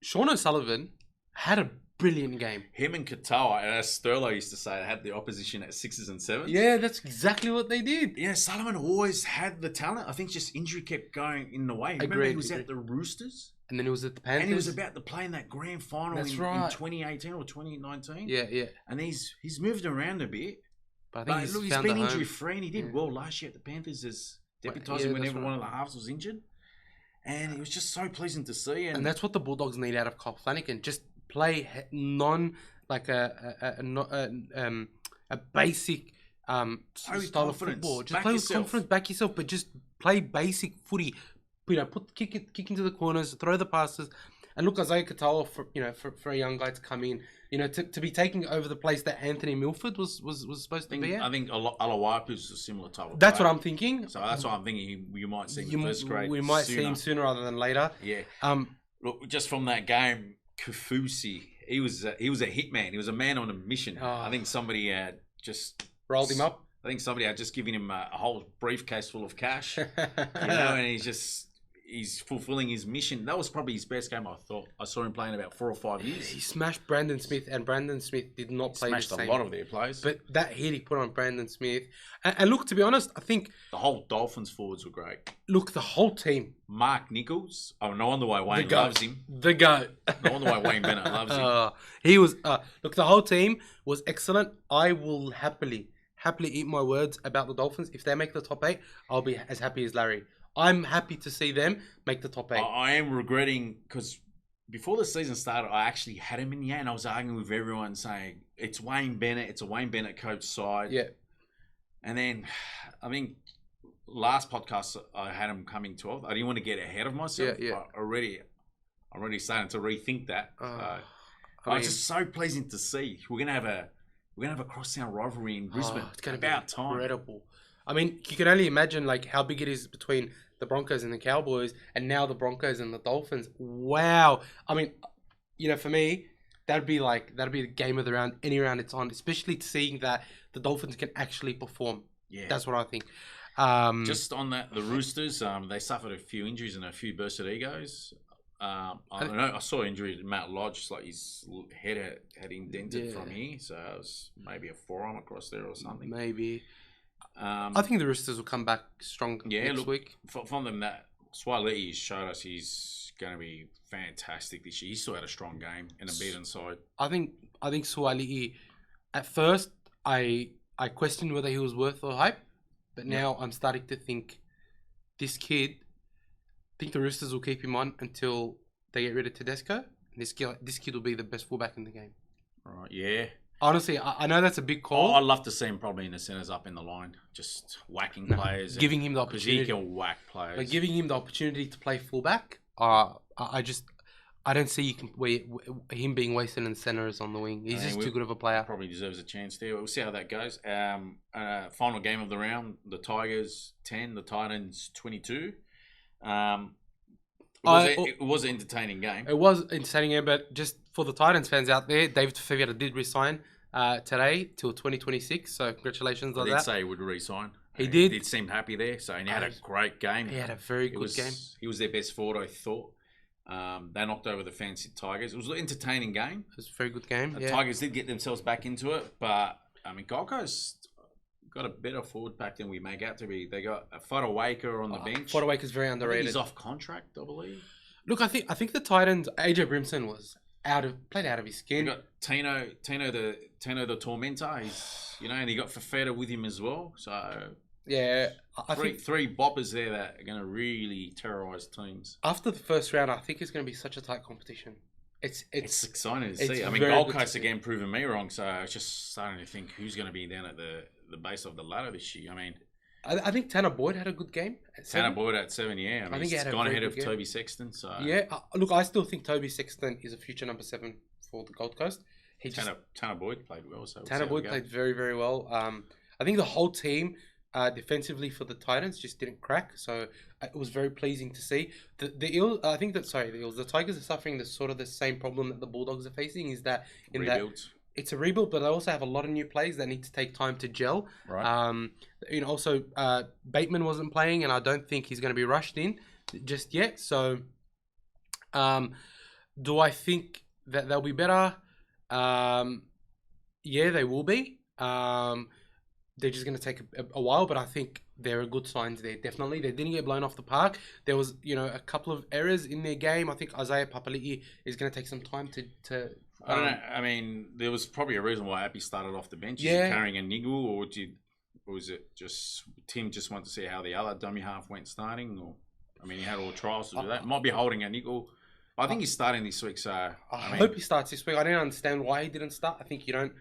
Sean O'Sullivan had a brilliant game. Him and Kikau, as Ciraldo used to say, had the opposition at 6s and 7s. Yeah, that's exactly what they did. Yeah, Sullivan always had the talent. I think just injury kept going in the way. Remember he was at the Roosters? And then he was at the Panthers. And he was about to play in that grand final in 2018 or 2019. Yeah. And he's moved around a bit. But I think he's been injury-free and he did well last year at the Panthers as deputising whenever one of the halves was injured. And it was just so pleasing to see. And that's what the Bulldogs need out of Kyle Flanagan. Just play a basic style of football. Just play with confidence, back yourself, but just play basic footy. Kick into the corners, throw the passes, and look, Isaiah Katoa for a young guy to come in, to be taking over the place that Anthony Milford was supposed to be at. I think Alawaipu is a similar type of That's player. what I'm thinking. So that's what I'm thinking. You might see him in first grade. We might see him sooner rather than later. Yeah. Look, just from that game, Kafusi, he was a hitman. He was a man on a mission. I think somebody had just rolled him up. I think somebody had just given him a whole briefcase full of cash, and he's fulfilling his mission. That was probably his best game, I thought. I saw him playing about 4 or 5 years. He smashed Brandon Smith, and Brandon Smith did not play the same. Smashed a lot of their players. But that hit he put on Brandon Smith. And look, to be honest, I think... the whole Dolphins forwards were great. Look, the whole team. Mark Nichols. Oh, no wonder why Wayne loves him. The GOAT. No wonder why Wayne Bennett loves him. He was... look, the whole team was excellent. I will happily eat my words about the Dolphins. If they make the top 8, I'll be as happy as Larry. I'm happy to see them make the top 8. I am regretting because before the season started, I actually had him in the end. I was arguing with everyone saying it's Wayne Bennett. It's a Wayne Bennett coach side. Yeah. And then I think last podcast I had him coming 12th. I didn't want to get ahead of myself. Yeah. I'm already starting to rethink that. It's just so pleasing to see. We're gonna have a crosstown rivalry in Brisbane. It's gonna be incredible. I mean, you can only imagine how big it is between the Broncos and the Cowboys, and now the Broncos and the Dolphins. Wow. I mean, for me, that'd be the game of the round, any round it's on, especially seeing that the Dolphins can actually perform. Yeah. That's what I think. Just on that, the Roosters, they suffered a few injuries and a few bursted egos. I don't know. I saw injury to Matt Lodge, like his head had indented from here, so it was maybe a forearm across there or something. Maybe. I think the Roosters will come back strong next week. From them, that Swaliti showed us he's going to be fantastic this year. He still had a strong game in a beaten side. I think Swaliti, at first, I questioned whether he was worth the hype, but now I'm starting to think this kid. I think the Roosters will keep him on until they get rid of Tedesco. This kid will be the best fullback in the game. Right, yeah. Honestly, I know that's a big call. I'd love to see him probably in the centres up in the line, just whacking players. Giving him the opportunity. Because he can whack players. Like giving him the opportunity to play fullback, I don't see him being wasted in the centres on the wing. He's just too good of a player. Probably deserves a chance there. We'll see how that goes. Final game of the round, the Tigers 10, the Titans 22. It was an entertaining game. It was an entertaining game, but just for the Titans fans out there, David Fafita did resign today till 2026. So congratulations on that. He did say he would resign. He did. He seemed happy there. So he had a great game. He had a very good game. He was their best forward, I thought. They knocked over the fancy Tigers. It was an entertaining game. It was a very good game. The Tigers did get themselves back into it, but I mean, Gold Coast got a better forward pack than we make out to be. They got a Fodawaker on the bench. Fodawaker's very underrated. He's off contract, I believe. Look, I think the Titans. AJ Brimson was played out of his skin. They got Tino the Tormentor. And he got Fafita with him as well. So yeah, I think three boppers there that are going to really terrorise teams. After the first round, I think it's going to be such a tight competition. It's exciting to see. I mean, Gold Coast again proving me wrong. So I was just starting to think who's going to be down at the base of the ladder this year. I mean, I think Tanner Boyd had a good game. Tanner Boyd at 7, yeah. I mean, he's gone ahead of Toby Sexton. So yeah, look, I still think Toby Sexton is a future number 7 for the Gold Coast. Tanner Boyd played well. So Tanner Boyd played very, very well. I think the whole team defensively for the Titans just didn't crack. So it was very pleasing to see. The Eels, the Tigers are suffering the same problem that the Bulldogs are facing. Is that it's a rebuild, but they also have a lot of new players that need to take time to gel. Right. Also Bateman wasn't playing, and I don't think he's going to be rushed in just yet. So, do I think that they'll be better? Yeah, they will be. They're just going to take a while, but I think there are good signs there. Definitely, they didn't get blown off the park. There was, a couple of errors in their game. I think Isaiah Papali'i is going to take some time to. I don't know. I mean, there was probably a reason why Appy started off the bench. Yeah. Is he carrying a niggle, or was it just Tim just wanted to see how the other dummy half went starting? Or he had all the trials to do that. Might be holding a niggle. I think he's starting this week. So I hope he starts this week. I didn't understand why he didn't start. I think you don't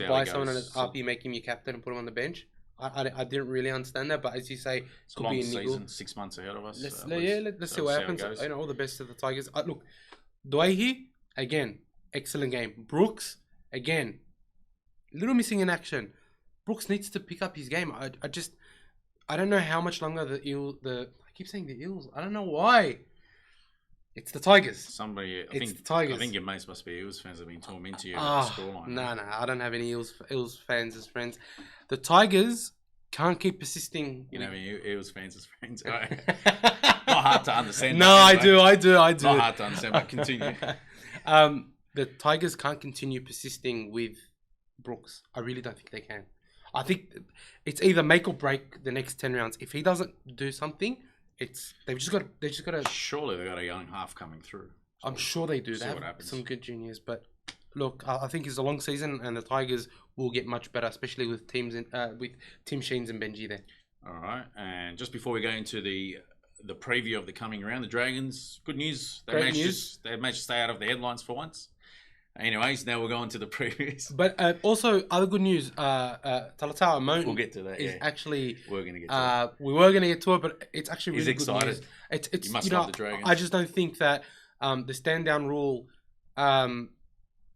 buy someone and RP make him your captain and put him on the bench. I didn't really understand that, but as you say, it's could be a niggle. Season, 6 months ahead of us. Let's see what happens. All the best to the Tigers. Look, Dwayne again. Excellent game. Brooks, again, a little missing in action. Brooks needs to pick up his game. I don't know how much longer I keep saying the Eels. I don't know why. It's the Tigers. The Tigers. I think your mates must be Eels fans have been tormenting you. No, I don't have any Eels fans as friends. The Tigers can't keep persisting. You know any Eels fans as friends? Right? Not hard to understand. No, I do. Not hard to understand, but continue. The Tigers can't continue persisting with Brooks. I really don't think they can. I think it's either make or break the next 10 rounds. If he doesn't do something, they've just got to. Surely they got a young half coming through. So I'm sure they do. They have some good juniors, but look, I think it's a long season, and the Tigers will get much better, especially with with Tim Sheens and Benji there. All right, and just before we go into the preview of the coming round, the Dragons. Good news. They managed to stay out of the headlines for once. Anyways, now we're going to the previews. But also, other good news. Talatau Amon. We'll get to that. Is actually. We're going to get to it. We were going to get to it, but it's actually really good news. It's you must love the Dragons. I just don't think that the stand down rule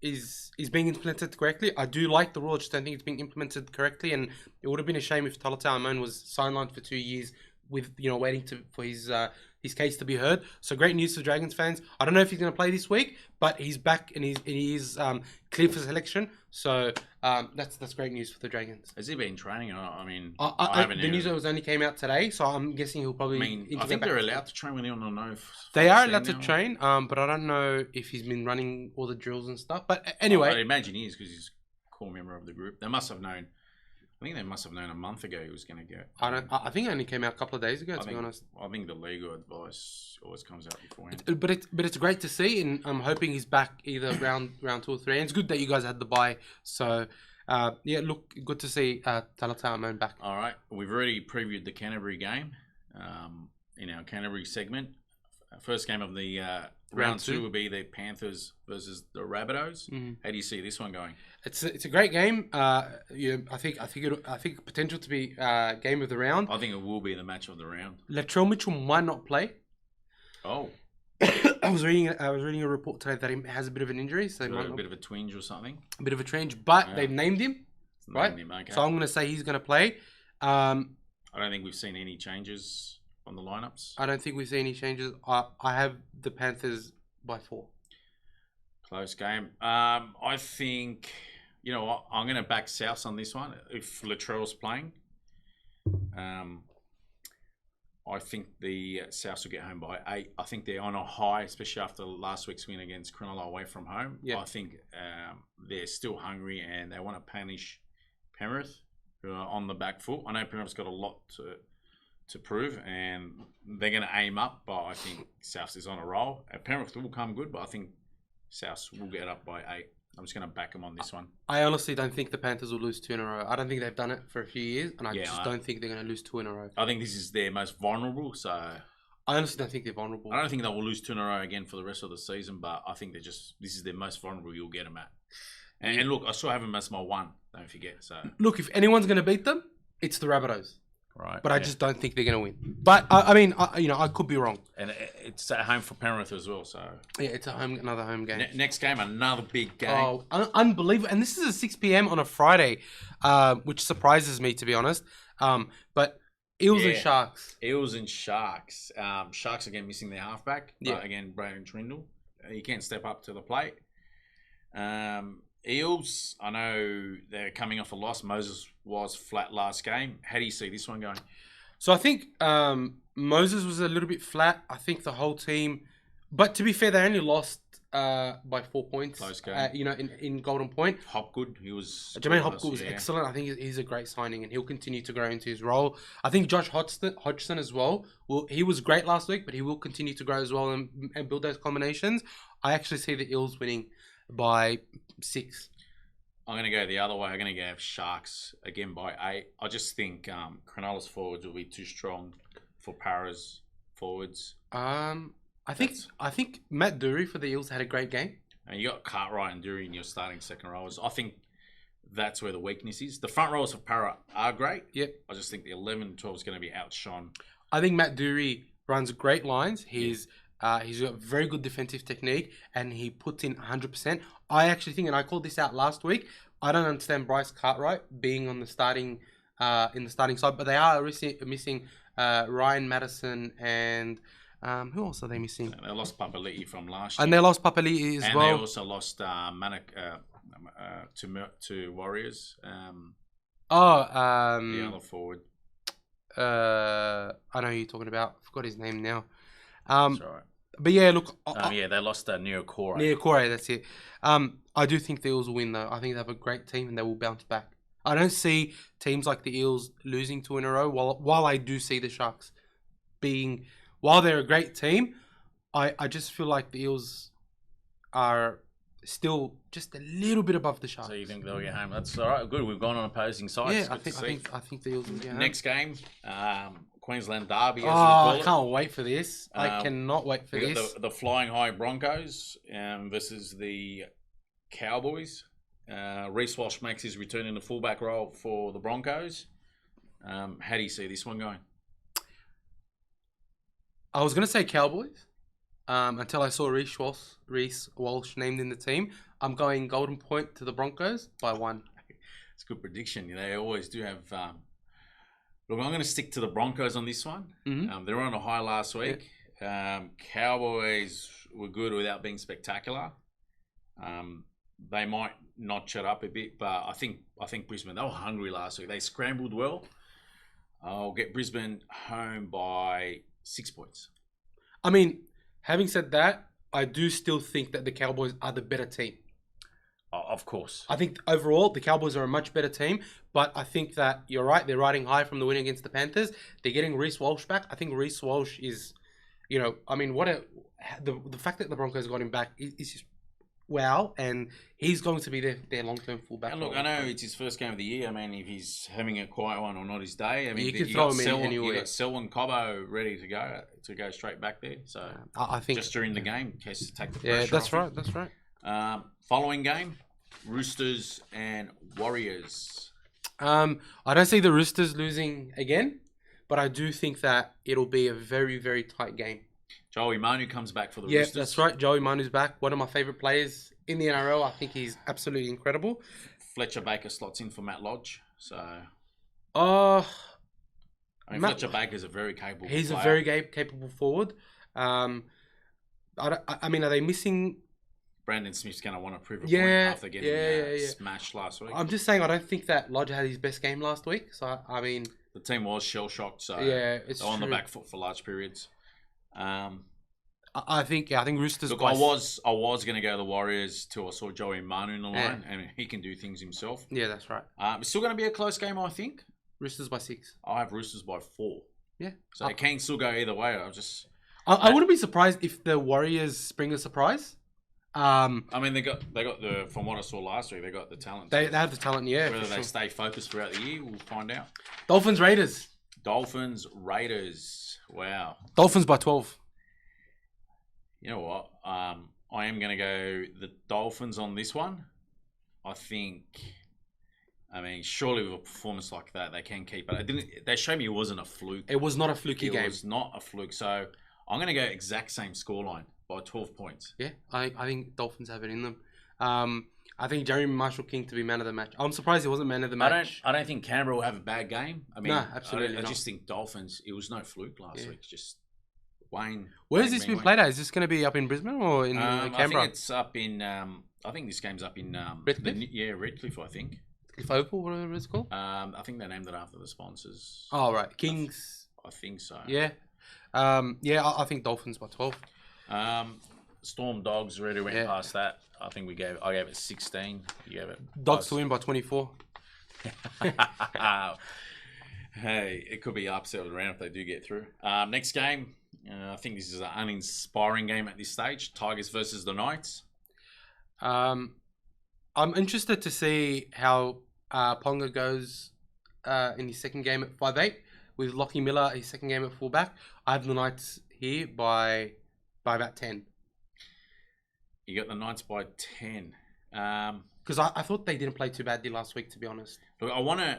is being implemented correctly. I do like the rule. I just don't think it's being implemented correctly, and it would have been a shame if Talatau Amon was sidelined for 2 years with waiting for his case to be heard. So great news for Dragons fans. I don't know if he's going to play this week, but he's back and he's clear for selection. So that's great news for the Dragons. Has he been training? I mean, the news only came out today, so I'm guessing he'll probably. I think they're allowed to train with him. I don't know if they are allowed to train, but I don't know if he's been running all the drills and stuff. But anyway, I imagine he is because he's a core member of the group. They must have known. I think they must have known a month ago he was going to go. I think it only came out a couple of days ago. To be honest, I think the legal advice always comes out beforehand. But it's great to see, and I'm hoping he's back either round 2 or 3. And it's good that you guys had the bye. So yeah, look, good to see Talatau back. All right, we've already previewed the Canterbury game in our Canterbury segment. First game of the round 2 will be the Panthers versus the Rabbitohs. Mm-hmm. How do you see this one going? It's a great game. I think potential to be game of the round. I think it will be the match of the round. Latrell Mitchell might not play. Oh, I was reading a report today that he has a bit of an injury, so a bit of a twinge or something. A bit of a twinge, but they've named him, right? Okay. So I'm going to say he's going to play. I don't think we've seen any changes on the lineups. I don't think we've seen any changes. I have the Panthers by 4. Close game. I think, you know what, I'm going to back Souths on this one. If Latrell's playing, I think the Souths will get home by 8. I think they're on a high, especially after last week's win against Cronulla away from home. Yeah. I think they're still hungry and they want to punish Penrith, who are on the back foot. I know Penrith's got a lot to prove, and they're going to aim up, but I think Souths is on a roll. Penrith will come good, but I think Souths will get up by 8. I'm just going to back them on this one. I honestly don't think the Panthers will lose 2 in a row. I don't think they've done it for a few years, and I don't think they're going to lose 2 in a row. I think this is their most vulnerable, so... I honestly don't think they're vulnerable. I don't think they will lose 2 in a row again for the rest of the season, but I think this is their most vulnerable you'll get them at. And look, I still have them as my 1, don't forget. So look, if anyone's going to beat them, it's the Rabbitohs. Right. But I just don't think they're going to win. But, I could be wrong. And it's at home for Penrith as well, so... Yeah, it's another home game. Next game, another big game. Oh, unbelievable. And this is at 6 p.m. on a Friday, which surprises me, to be honest. But Eels and Sharks. Eels and Sharks. Sharks, again, missing their halfback. Yeah. Again, Braden Trindle. He can't step up to the plate. Eels, I know they're coming off a loss. Moses was flat last game. How do you see this one going? So I think Moses was a little bit flat. I think the whole team, but to be fair, they only lost by 4 points. Close game. In Golden Point. Hopgood, he was... Jermaine Hopgood was excellent. I think he's a great signing, and he'll continue to grow into his role. I think Josh Hodgson as well. He was great last week, but he will continue to grow as well and build those combinations. I actually see the Eels winning by 6. I'm going to go the other way. I'm going to go Sharks again by 8. I just think Cronulla's forwards will be too strong for Para's forwards. I think Matt Dury for the Eels had a great game. And you got Cartwright and Dury in your starting second rowers. I think that's where the weakness is. The front rowers for Para are great. Yep. I just think the 11 and 12 is going to be outshone. I think Matt Dury runs great lines. He's got very good defensive technique, and he puts in 100%. I actually think, and I called this out last week, I don't understand Bryce Cartwright being on the starting side, but they are missing Ryan Madison and who else are they missing? They lost Papali'i from last year. And they lost Papali'i as well. And they also lost Manik to Warriors. The other forward. I know who you're talking about. I forgot his name now. That's right. But yeah, look. They lost Neokore. Neokore, that's it. I do think the Eels will win, though. I think they have a great team and they will bounce back. I don't see teams like the Eels losing 2 in a row, while I do see the Sharks being... While they're a great team, I just feel like the Eels are still just a little bit above the Sharks. So you think they'll get home? That's all right. Good. We've gone on opposing sides. Yeah, I think the Eels will get home. Next game, Queensland Derby. I can't wait for this. I cannot wait for this. The Flying High Broncos versus the Cowboys. Reece Walsh makes his return in the fullback role for the Broncos. How do you see this one going? I was going to say Cowboys until I saw Reece Walsh named in the team. I'm going Golden Point to the Broncos by 1. It's a good prediction. They always do have... Look, I'm going to stick to the Broncos on this one. Mm-hmm. They were on a high last week. Yeah. Cowboys were good without being spectacular. They might notch it up a bit, but I think Brisbane, they were hungry last week. They scrambled well. I'll get Brisbane home by 6 points. I mean, having said that, I do still think that the Cowboys are the better team. Of course. I think overall the Cowboys are a much better team, but I think that you're right. They're riding high from the win against the Panthers. They're getting Reece Walsh back. I think Reece Walsh is, I mean, the fact that the Broncos got him back is just wow, and he's going to be their long-term fullback. And look, I know it's his first game of the year. I mean, if he's having a quiet one or not his day, I mean, you can throw him in anywhere. You got Selwyn Cobbo ready to go straight back there. So I think just during the game, in case to take the pressure. Yeah, that's off right. him. That's right. Following game, Roosters and Warriors. I don't see the Roosters losing again, but I do think that it'll be a very, very tight game. Joey Manu comes back for the Yeah, Roosters. that's right. Joey Manu's back. One of my favourite players in the NRL. I think he's absolutely incredible. Fletcher Baker slots in for Matt Lodge. So, Fletcher Baker's a very capable player. He's a very capable forward. I mean, are they missing... Brandon Smith's going to want to prove a point after getting smashed last week. I'm just saying, I don't think that Lodge had his best game last week. So, I mean... The team was shell-shocked, so they're on the back foot for large periods. I think Roosters. Look, I was going to go the Warriors till I saw Joey Manu in the line, and he can do things himself. Yeah, that's right. It's still going to be a close game, I think. Roosters by 6. I have Roosters by 4. Yeah, so it can still go either way. I wouldn't be surprised if the Warriors bring a surprise. I mean, they got the from what I saw last week, they got the talent. They have the talent, yeah. Whether they stay focused throughout the year, we'll find out. Dolphins Raiders. Wow. Dolphins by 12. You know what? I am going to go the Dolphins on this one. I mean, surely with a performance like that, they can keep it. They showed me it wasn't a fluke. It was not a fluky game. It was not a fluke. So I'm going to go exact same scoreline by 12 points. Yeah, I think Dolphins have it in them. I think Jeremy Marshall-King to be man of the match. I'm surprised he wasn't man of the match. I don't think Canberra will have a bad game. I mean, no, absolutely I just think Dolphins, it was no fluke last week. Just Wayne. Where has this been played at? Is this going to be up in Brisbane or in Canberra? I think it's up in. I think this game's up in. Redcliffe? Redcliffe. I think. Cliff Oval, whatever it's called. I think they named it after the sponsors. Oh right, Kings. I think so. Yeah. I think Dolphins by 12. Storm Dogs already went past that. I think I gave it 16. You gave it. Dogs to win by 24. Hey, it could be upset around if they do get through. Next game. I think this is an uninspiring game at this stage. Tigers versus the Knights. I'm interested to see how Ponga goes in his second game at 5'8", with Lockie Miller his second game at fullback. I have the Knights here by about 10. You got the Knights by 10. Because I thought they didn't play too badly last week, to be honest. Look, I want to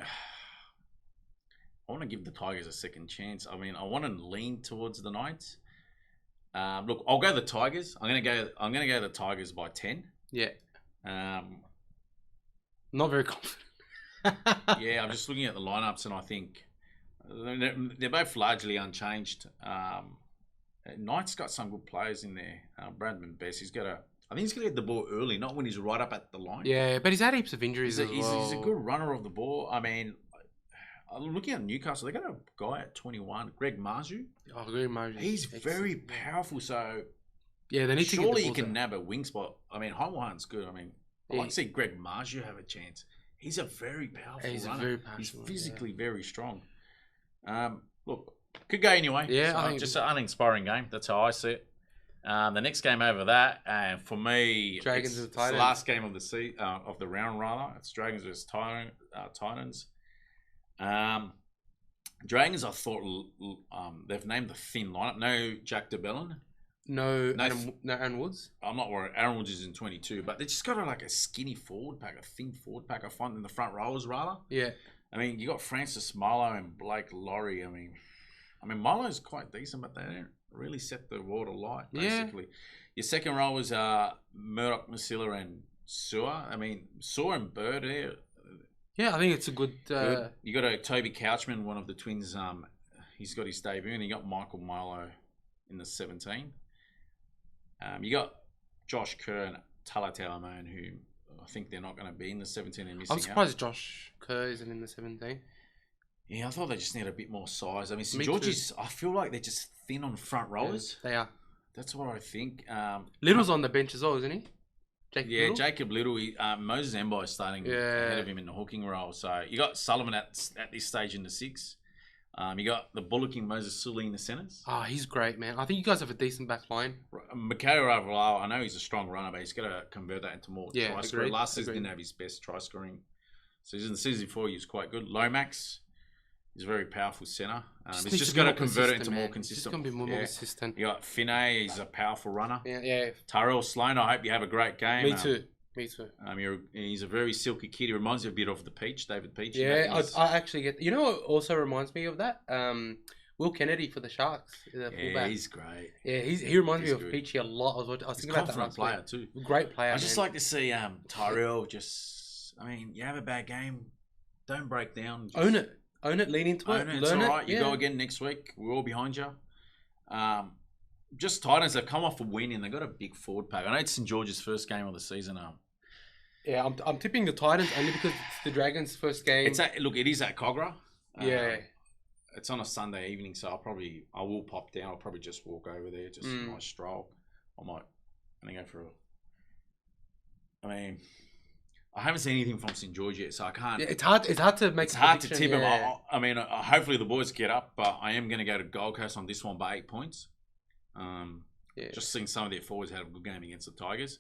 give the Tigers a second chance. I mean, I want to lean towards the Knights. Look, I'll go the Tigers. I'm gonna go the Tigers by 10. Yeah. Not very confident. Yeah, I'm just looking at the lineups, and I think they're both largely unchanged. Knights got some good players in there. Bradman Best, I think he's going to get the ball early, not when he's right up at the line. Yeah, but he's had heaps of injuries as well. He's a good runner of the ball. I mean, looking at Newcastle, they got a guy at 21, Greg Marju. Oh, Greg Marju. He's very powerful, so yeah, they need to surely he can nab a wing spot. I mean, Haiwan's good. I mean, I'd like to see Greg Marju have a chance. He's a very powerful runner. He's physically very strong. Look, could go anyway. Yeah, so I think just an uninspiring game. That's how I see it. The next game over that, and for me, Dragons it's Titans. The last game of the round rather. It's Dragons versus Titans. Dragons, I thought they've named the thin lineup. No Jack DeBellin. No Aaron Woods. I'm not worried. Aaron Woods is in 22, but they just got a skinny forward pack, a thin forward pack. I find in the front rowers rather. Yeah. I mean, you got Francis Marlowe and Blake Laurie. I mean, Marlowe's quite decent, but they don't really set the water light, basically. Yeah. Your second rowers are Murdoch, Masilla, and Sewer. I mean, Sewer and Bird here. Yeah, I think it's a good... You got a Toby Couchman, one of the twins. He's got his debut, and you got Michael Milo in the 17. You got Josh Kerr and Talatau Amon, who I think they're not going to be in the 17 and missing I'm surprised Josh Kerr isn't in the 17. Yeah, I thought they just need a bit more size. I mean, St. George's, I feel like they're just thin on front rowers. Yeah, they are. That's what I think. Little's on the bench as well, isn't he? Little? Jacob Little. Moses Mbai is starting ahead of him in the hooking role. So you got Sullivan at this stage in the 6. You got the bullocking Moses Sully in the centres. Oh, he's great, man. I think you guys have a decent back line. Mikhail Ravalao, I know he's a strong runner, but he's got to convert that into more try scoring. Last season didn't have his best try scoring season. The season before he was quite good. Lomax is a very powerful centre. He's just got to convert it into more consistent. It's going to be more consistent. You got Finney, he's a powerful runner. Yeah. Tyrell Sloan, I hope you have a great game. Me too. He's a very silky kid. He reminds me a bit of the Peach, David Peach. Yeah, I actually get. You know what also reminds me of that? Will Kennedy for the Sharks. Yeah, he's great. Yeah, he reminds me of Peachy a lot. I was thinking about that last player too. Great player. I just like to see Tyrell just. I mean, you have a bad game, don't break down. Own it, lean into it, It's all right. You go again next week. We're all behind you. Just Titans have come off a win and they've got a big forward pack. I know it's St George's first game of the season. Yeah, I'm tipping the Titans only because it's the Dragons' first game. It is at Cogra. Yeah. It's on a Sunday evening, so I will pop down. I'll probably just walk over there, just a nice stroll. I might go for I haven't seen anything from St George yet, so I can't. Yeah, it's hard to make. It's hard to tip them. Hopefully the boys get up, but I am going to go to Gold Coast on this one by 8 points. Just seeing some of their forwards had a good game against the Tigers.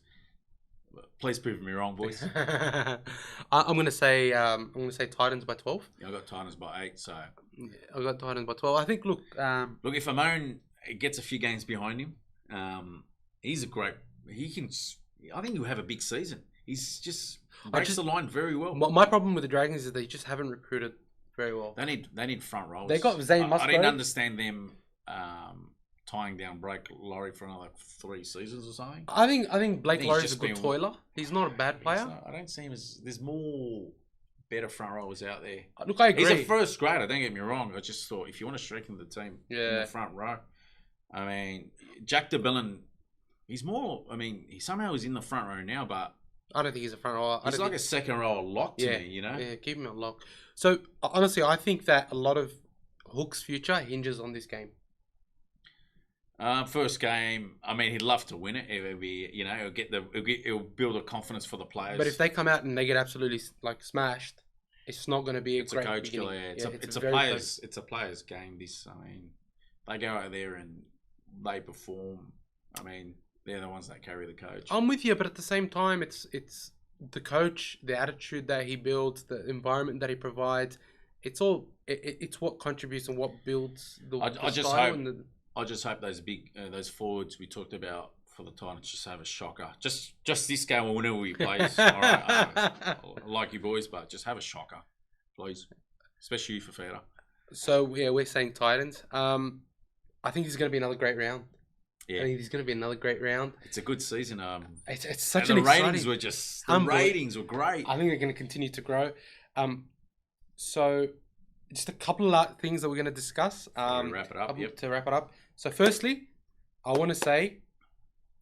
But please prove me wrong, boys. I'm going to say Titans by 12. Yeah, I got Titans by 8, so I got Titans by 12. I think. Look, if Amon gets a few games behind him, he's a great. He can. I think he'll have a big season. He's just breaks the line very well. My problem with the Dragons is they just haven't recruited very well. They need front rows. They got Zane Musgrove. I didn't understand them tying down Blake Laurie for another 3 seasons or something. I think Blake Laurie's a good toiler. He's not a bad player. I don't see him as. There's more better front rowers out there. Look, I agree. He's a first grader. Don't get me wrong. I just thought if you want to strengthen the team in the front row, Jack DeBellin. He's more. He somehow is in the front row now, but I don't think he's a front rower. He's like a second rower lock to me, Yeah, keep him at lock. So honestly, I think that a lot of Hook's future hinges on this game. First game, he'd love to win it. It'll be, it'll build a confidence for the players. But if they come out and they get absolutely smashed, it's not going to be a coach killer. Yeah. It's a players game. They go out there and they perform. They're the ones that carry the coach. I'm with you, but at the same time, it's the coach, the attitude that he builds, the environment that he provides. It's all it's what contributes and what builds the style. I just hope those big those forwards we talked about for the Titans just have a shocker. Just this game or whenever we play. All right, I like you boys, but just have a shocker, please, especially you for Feder. So yeah, we're saying Titans. I think there's going to be another great round. Yeah. I think there's going to be another great round. It's a good season. It's such an exciting. Ratings were great. I think they're going to continue to grow. So just a couple of things that we're going to discuss. To wrap it up. So firstly, I want to say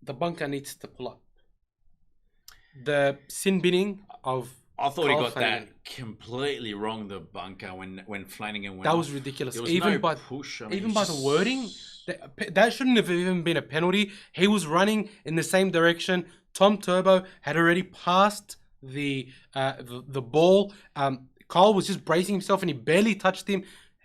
the bunker needs to pull up. The sin binning of I thought Carl he got Flanagan. that completely wrong. The bunker when Flanagan went. That off. was ridiculous. There was even no by push. even by the wording, that shouldn't have even been a penalty. He was running in the same direction. Tom Turbo had already passed the ball. Carl was just bracing himself and he barely touched him,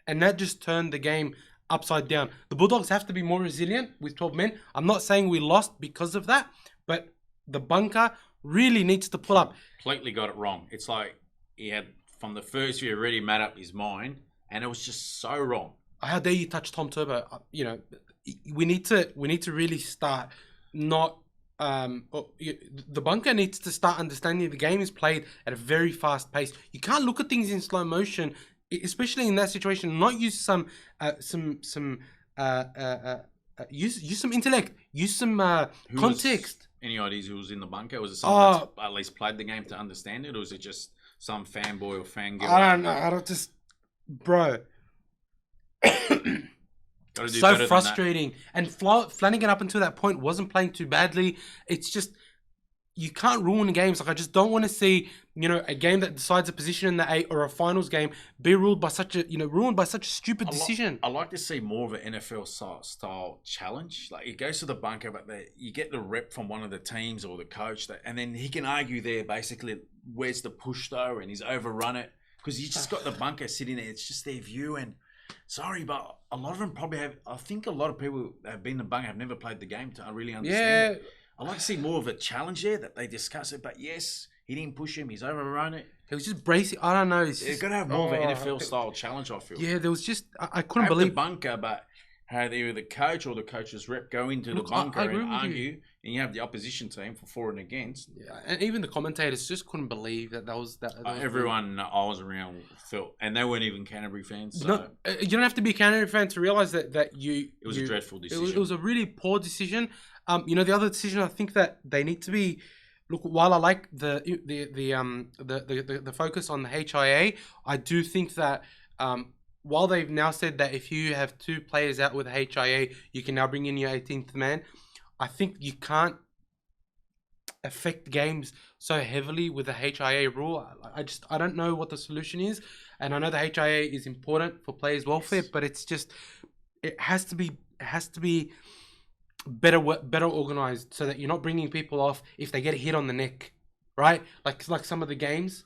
and that just turned the game upside down. The Bulldogs have to be more resilient with 12 men. I'm not saying we lost because of that, but the bunker really needs to pull up. Completely got it wrong. It's like he had from the first year already made up his mind, and it was just so wrong. How dare you touch Tom Turbo? We need to really start not. The bunker needs to start understanding the game is played at a very fast pace. You can't look at things in slow motion, especially in that situation. Not use some use some intellect, use some context. Any ideas who was in the bunker? Was it someone that's at least played the game to understand it, or was it just some fanboy or fangirl? I don't know. I don't just, bro. So frustrating. And Flanagan up until that point wasn't playing too badly. It's just you can't ruin games. Like, I just don't want to see, a game that decides a position in the 8 or a finals game be ruined by such a stupid decision. I like to see more of an NFL style challenge. Like, it goes to the bunker, but you get the rep from one of the teams or the coach, and then he can argue there basically, where's the push though, and he's overrun it because you just got the bunker sitting there. It's just their view, and sorry, but a lot of them probably have. I think a lot of people that have been in the bunker have never played the game to really understand it. I'd like to see more of a challenge there that they discuss it. But yes, he didn't push him. He's overrun it. He was just bracing. I don't know. They're going to have more of an NFL style challenge, I feel. Yeah, there was just I couldn't believe the bunker, but how either the coach or the coach's rep go into the bunker and argue, and you have the opposition team for for and against. Yeah, and even the commentators just couldn't believe that was that. Everyone I was around felt, and they weren't even Canterbury fans. So. No, you don't have to be a Canterbury fan to realize that you. It was a dreadful decision. It was a really poor decision. The other decision, I think that they need to be. Look, while I like the focus on the HIA, I do think that while they've now said that if you have 2 players out with HIA, you can now bring in your 18th man. I think you can't affect games so heavily with the HIA rule. I don't know what the solution is, and I know the HIA is important for players' welfare, but it's just it has to be better organized so that you're not bringing people off if they get hit on the neck, right? Like some of the games.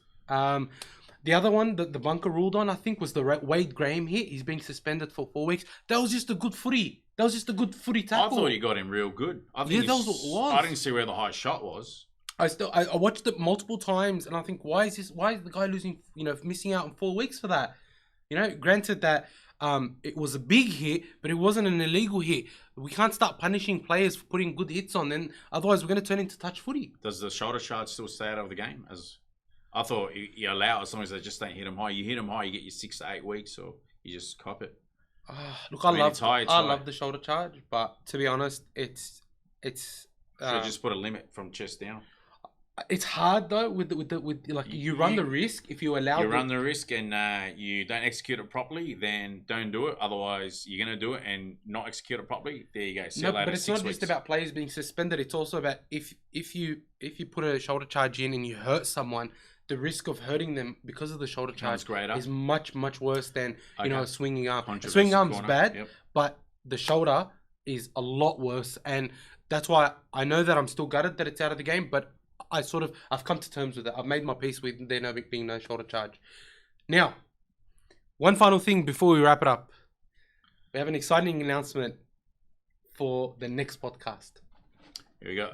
The other one that the bunker ruled on, I think, was the Wade Graham hit. He's being suspended for 4 weeks. That was just a good footy. Tackle. I thought he got him real good. I think that was what it was. I didn't see where the high shot was. I watched it multiple times, and I think, why is the guy losing? Missing out on 4 weeks for that. Granted that. It was a big hit, but it wasn't an illegal hit. We can't start punishing players for putting good hits on them. Otherwise, we're going to turn into touch footy. Does the shoulder charge still stay out of the game? As I thought, you allow it as long as they just don't hit them high. You hit them high, you get your 6 to 8 weeks, or you just cop it. Look, I love the shoulder charge, but to be honest, it's. Should just put a limit from chest down. It's hard though with you run the risk if you allow. You run the risk and you don't execute it properly, then don't do it. Otherwise, you're gonna do it and not execute it properly. There you go. No, but it's not just about players being suspended. It's also about if you put a shoulder charge in and you hurt someone, the risk of hurting them because of the shoulder charge is much worse than a swinging arm. A swinging arm's bad, but the shoulder is a lot worse, and that's why I know that I'm still gutted that it's out of the game, but. I've come to terms with it. I've made my peace with there being no shoulder charge. Now, one final thing before we wrap it up. We have an exciting announcement for the next podcast. Here we go.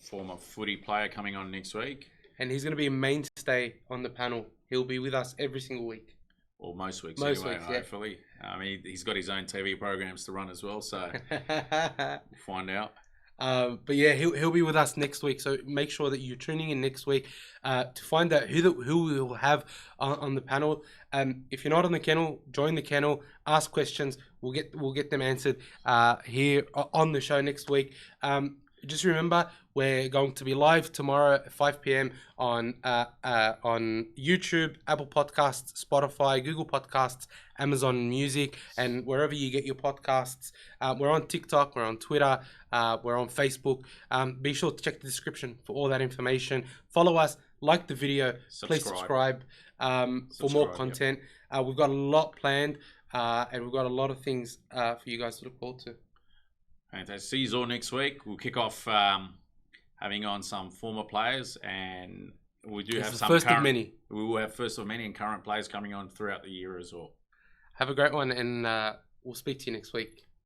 Former footy player coming on next week. And he's going to be a mainstay on the panel. He'll be with us every single week. Or most weeks anyway, hopefully. I mean, he's got his own TV programs to run as well, so we'll find out. But yeah, he'll be with us next week. So make sure that you're tuning in next week to find out who we will have on the panel. If you're not on the kennel, join the kennel. Ask questions. We'll get them answered here on the show next week. Just remember, we're going to be live tomorrow at 5 p.m. on YouTube, Apple Podcasts, Spotify, Google Podcasts, Amazon Music, and wherever you get your podcasts. We're on TikTok, we're on Twitter, we're on Facebook. Be sure to check the description for all that information. Follow us, like the video, please subscribe for more content. We've got a lot planned, and we've got a lot of things for you guys to look forward to. Fantastic. See you all next week. We'll kick off having on some former players, and we do have some first of many. We will have first of many and current players coming on throughout the year as well. Have a great one, and we'll speak to you next week.